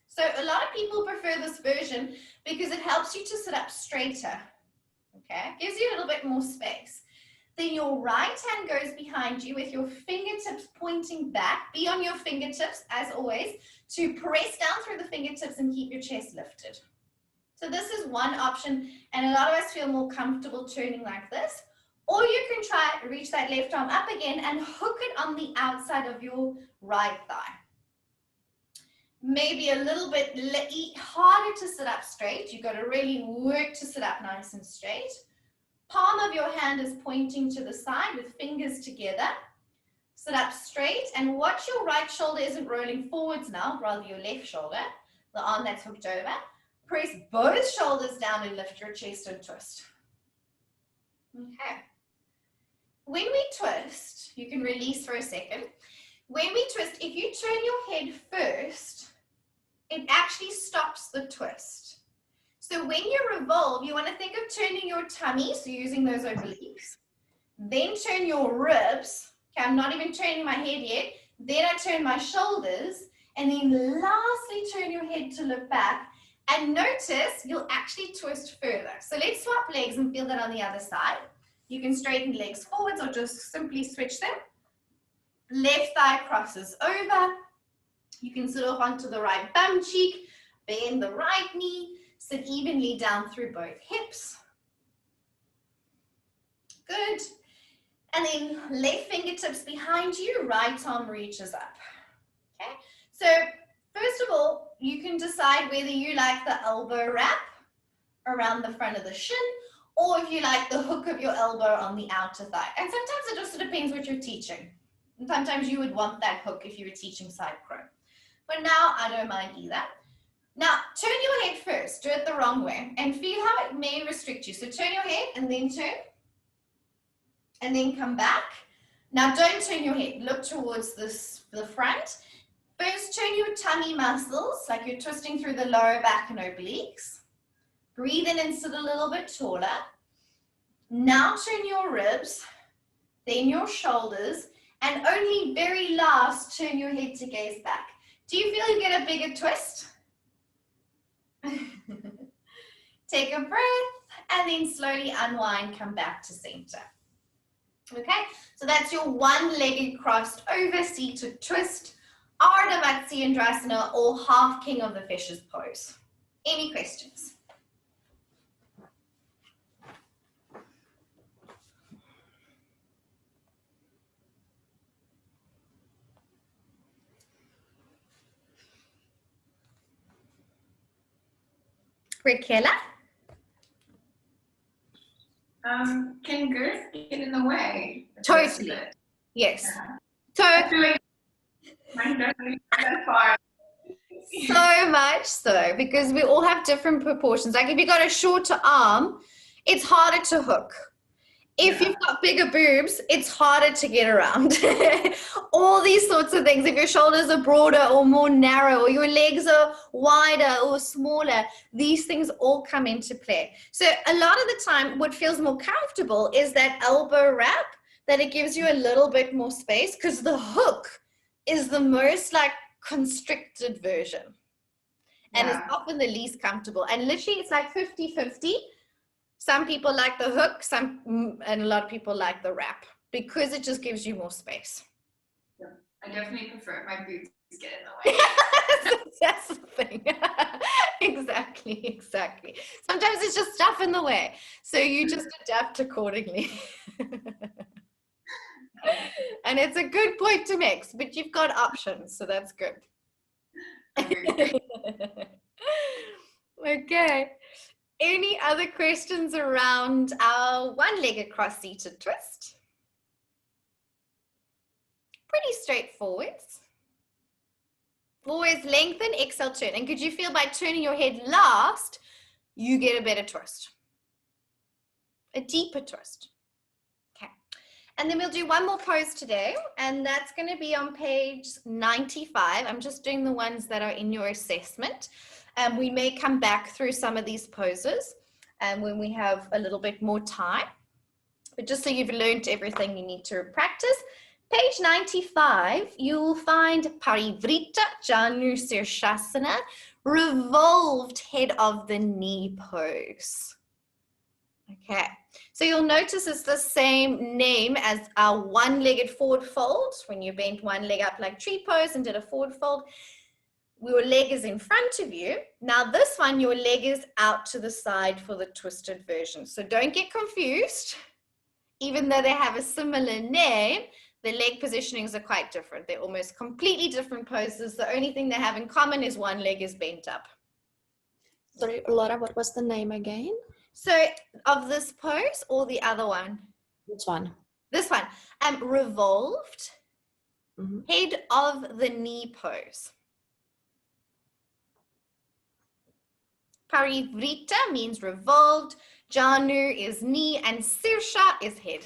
So a lot of people prefer this version because it helps you to sit up straighter. Okay, gives you a little bit more space. Then your right hand goes behind you with your fingertips pointing back. Be on your fingertips, as always, to press down through the fingertips and keep your chest lifted. So this is one option, and a lot of us feel more comfortable turning like this. Or you can try reach that left arm up again and hook it on the outside of your right thigh. Maybe a little bit harder to sit up straight. You've got to really work to sit up nice and straight. Palm of your hand is pointing to the side with fingers together. Sit up straight and watch your right shoulder isn't rolling forwards now, rather your left shoulder, the arm that's hooked over. Press both shoulders down and lift your chest and twist. Okay. When we twist, you can release for a second. When we twist, if you turn your head first, it actually stops the twist. So when you revolve, you want to think of turning your tummy, so using those obliques. Then turn your ribs. Okay, I'm not even turning my head yet. Then I turn my shoulders. And then lastly, turn your head to look back. And notice you'll actually twist further. So let's swap legs and feel that on the other side. You can straighten legs forwards or just simply switch them. Left thigh crosses over. You can sit off onto the right bum cheek, bend the right knee, sit evenly down through both hips. Good. And then left fingertips behind you, right arm reaches up. Okay. So first of all, you can decide whether you like the elbow wrap around the front of the shin, or if you like the hook of your elbow on the outer thigh. And sometimes it just depends what you're teaching. And sometimes you would want that hook if you were teaching side crow. But now I don't mind either. Now turn your head first, do it the wrong way, and feel how it may restrict you. So turn your head and then turn, and then come back. Now don't turn your head, look towards the front. First turn your tummy muscles, like you're twisting through the lower back and obliques. Breathe in and sit a little bit taller. Now turn your ribs, then your shoulders, and only very last turn your head to gaze back. Do you feel you get a bigger twist? Take a breath and then slowly unwind, come back to center. Okay, so that's your one-legged crossed over seated twist, Ardha Matsyendrasana or half king of the fishes pose. Any questions? Raquela? Can girth get in the way? Totally. Yes. Yeah. So, I feel like mine doesn't go that far. so much so, because we all have different proportions. Like if you got a shorter arm, it's harder to hook. If you've got bigger boobs, it's harder to get around. All these sorts of things. If your shoulders are broader or more narrow, or your legs are wider or smaller, these things all come into play. So a lot of the time, what feels more comfortable is that elbow wrap, that it gives you a little bit more space, because the hook is the most like constricted version. And it's often the least comfortable. And literally it's like 50-50. Some people like the hook, and a lot of people like the wrap, because it just gives you more space. Yeah, I definitely prefer my boobs get in the way. That's the thing. Exactly. Sometimes it's just stuff in the way. So you just adapt accordingly. And it's a good point to mix, but you've got options, so that's good. Okay. Any other questions around our one-legged cross-seated twist? Pretty straightforward. Always lengthen, exhale, turn. And could you feel by turning your head last, you get a better twist? A deeper twist. Okay. And then we'll do one more pose today, and that's going to be on page 95. I'm just doing the ones that are in your assessment. We may come back through some of these poses when we have a little bit more time. But just so you've learned everything you need to practice, page 95, you'll find Parivrita Janu Sirshasana, revolved head of the knee pose. Okay, so you'll notice it's the same name as our one-legged forward fold. When you bent one leg up like tree pose and did a forward fold, your leg is in front of you. Now this one, your leg is out to the side for the twisted version. So don't get confused. Even though they have a similar name, the leg positionings are quite different. They're almost completely different poses. The only thing they have in common is one leg is bent up. Sorry, Laura, what was the name again? So of this pose or the other one? Which one? This one. Revolved head of the knee pose. Parivrita means revolved, Janu is knee, and Sirsha is head.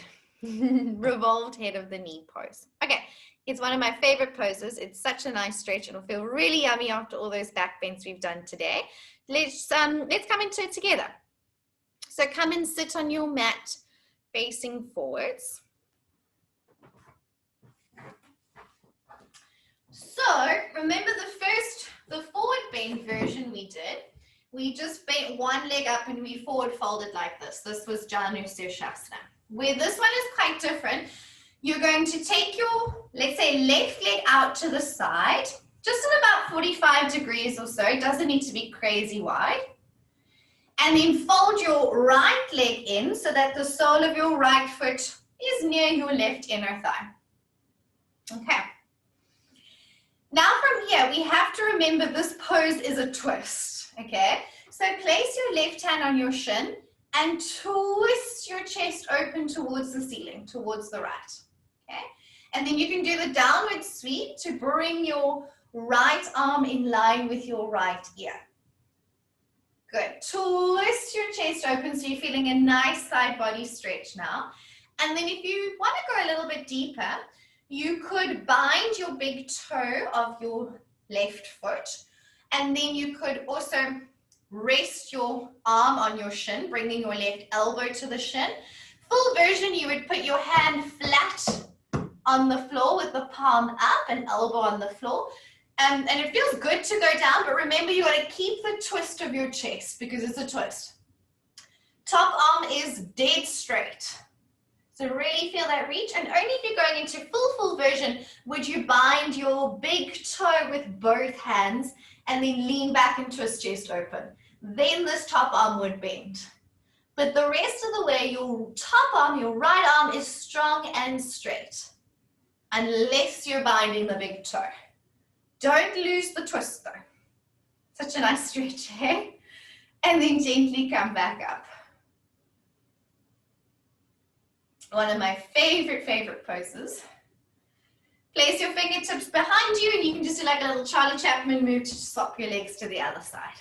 Revolved head of the knee pose. Okay, it's one of my favorite poses. It's such a nice stretch. It'll feel really yummy after all those back bends we've done today. Let's come into it together. So come and sit on your mat facing forwards. So remember the forward bend version we did. We just bent one leg up and we forward folded like this. This was Janu Sirshasana. Where this one is quite different, you're going to take your, let's say, left leg out to the side, just at about 45 degrees or so. It doesn't need to be crazy wide. And then fold your right leg in so that the sole of your right foot is near your left inner thigh. Okay. Now from here, we have to remember this pose is a twist, okay? So place your left hand on your shin and twist your chest open towards the ceiling, towards the right, okay? And then you can do the downward sweep to bring your right arm in line with your right ear. Good. Twist your chest open so you're feeling a nice side body stretch now. And then if you want to go a little bit deeper, you could bind your big toe of your left foot, and then you could also rest your arm on your shin, bringing your left elbow to the shin. Full version, you would put your hand flat on the floor with the palm up and elbow on the floor. And it feels good to go down, but remember you got to keep the twist of your chest because it's a twist. Top arm is dead straight. So really feel that reach, and only if you're going into full version would you bind your big toe with both hands and then lean back and twist chest open. Then this top arm would bend. But the rest of the way, your top arm, your right arm is strong and straight, unless you're binding the big toe. Don't lose the twist though. Such a nice stretch, eh? And then gently come back up. One of my favorite poses. Place your fingertips behind you and you can just do like a little Charlie Chaplin move to swap your legs to the other side.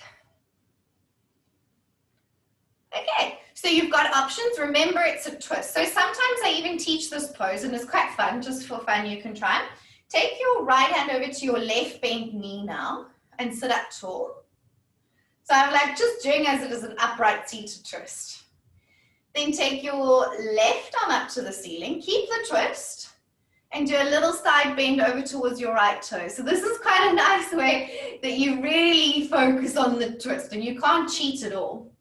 Okay, so you've got options. Remember, it's a twist. So sometimes I even teach this pose and it's quite fun, just for fun you can try. Take your right hand over to your left bent knee now and sit up tall. So I'm like just doing as it is an upright seated twist. Then take your left arm up to the ceiling, keep the twist, and do a little side bend over towards your right toe. So this is quite a nice way that you really focus on the twist and you can't cheat at all.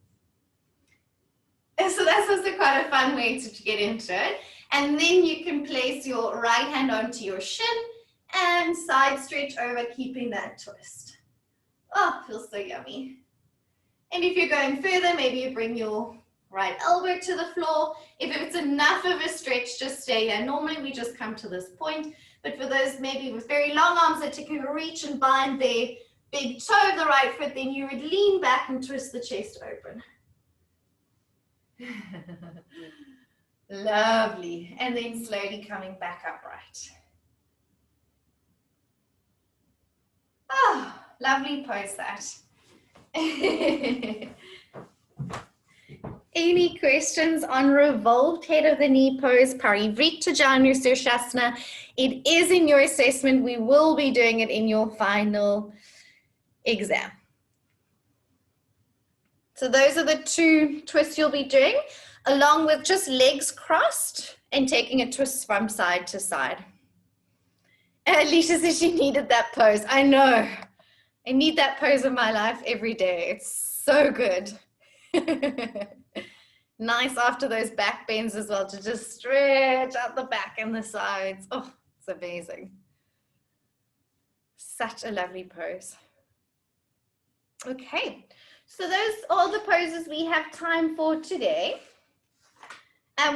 And so that's also quite a fun way to get into it. And then you can place your right hand onto your shin and side stretch over, keeping that twist. Oh, feels so yummy. And if you're going further, maybe you bring your right elbow to the floor. If it's enough of a stretch, just stay here. Normally we just come to this point, but for those maybe with very long arms that can reach and bind their big toe of the right foot, then you would lean back and twist the chest open. Lovely. And then slowly coming back upright. Oh, lovely pose that. Any questions on revolved head of the knee pose, Parivrita Janu Sirsasana? It is in your assessment. We will be doing it in your final exam. So those are the 2 twists you'll be doing, along with just legs crossed and taking a twist from side to side. Alicia says she needed that pose. I know. I need that pose in my life every day. It's so good. Nice after those back bends as well, to just stretch out the back and the sides. Oh, it's amazing. Such a lovely pose. Okay, so those are all the poses we have time for today.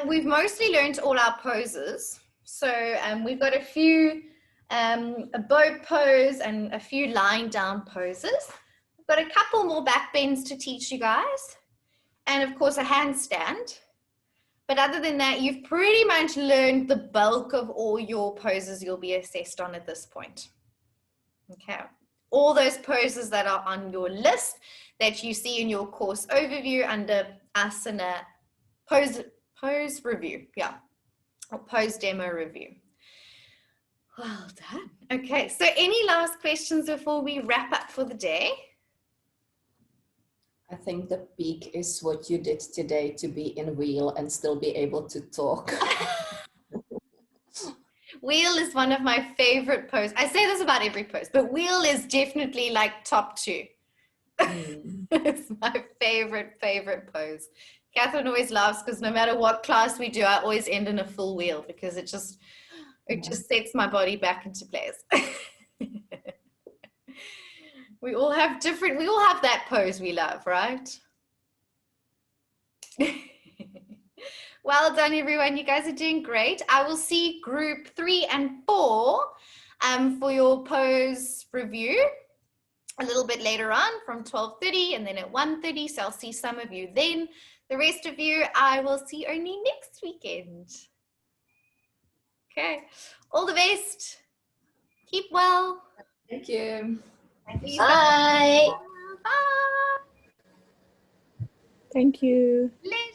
We've mostly learned all our poses. So we've got a few, a bow pose and a few lying down poses. I've got a couple more back bends to teach you guys. And of course a handstand. But other than that, you've pretty much learned the bulk of all your poses you'll be assessed on at this point. Okay, all those poses that are on your list that you see in your course overview under asana pose review, yeah, or pose demo review. Well done. Okay, so any last questions before we wrap up for the day? I think the peak is what you did today, to be in wheel and still be able to talk. Wheel is one of my favorite poses. I say this about every pose, but wheel is definitely like top 2. It's my favorite pose. Catherine always laughs because no matter what class we do, I always end in a full wheel because it just sets my body back into place. We all have that pose we love, right? Well done, everyone. You guys are doing great. I will see group 3 and 4 for your pose review a little bit later on from 12:30 and then at 1:30. So I'll see some of you then. The rest of you, I will see only next weekend. Okay. All the best. Keep well. Thank you. Bye. Bye. Thank you. Pleasure.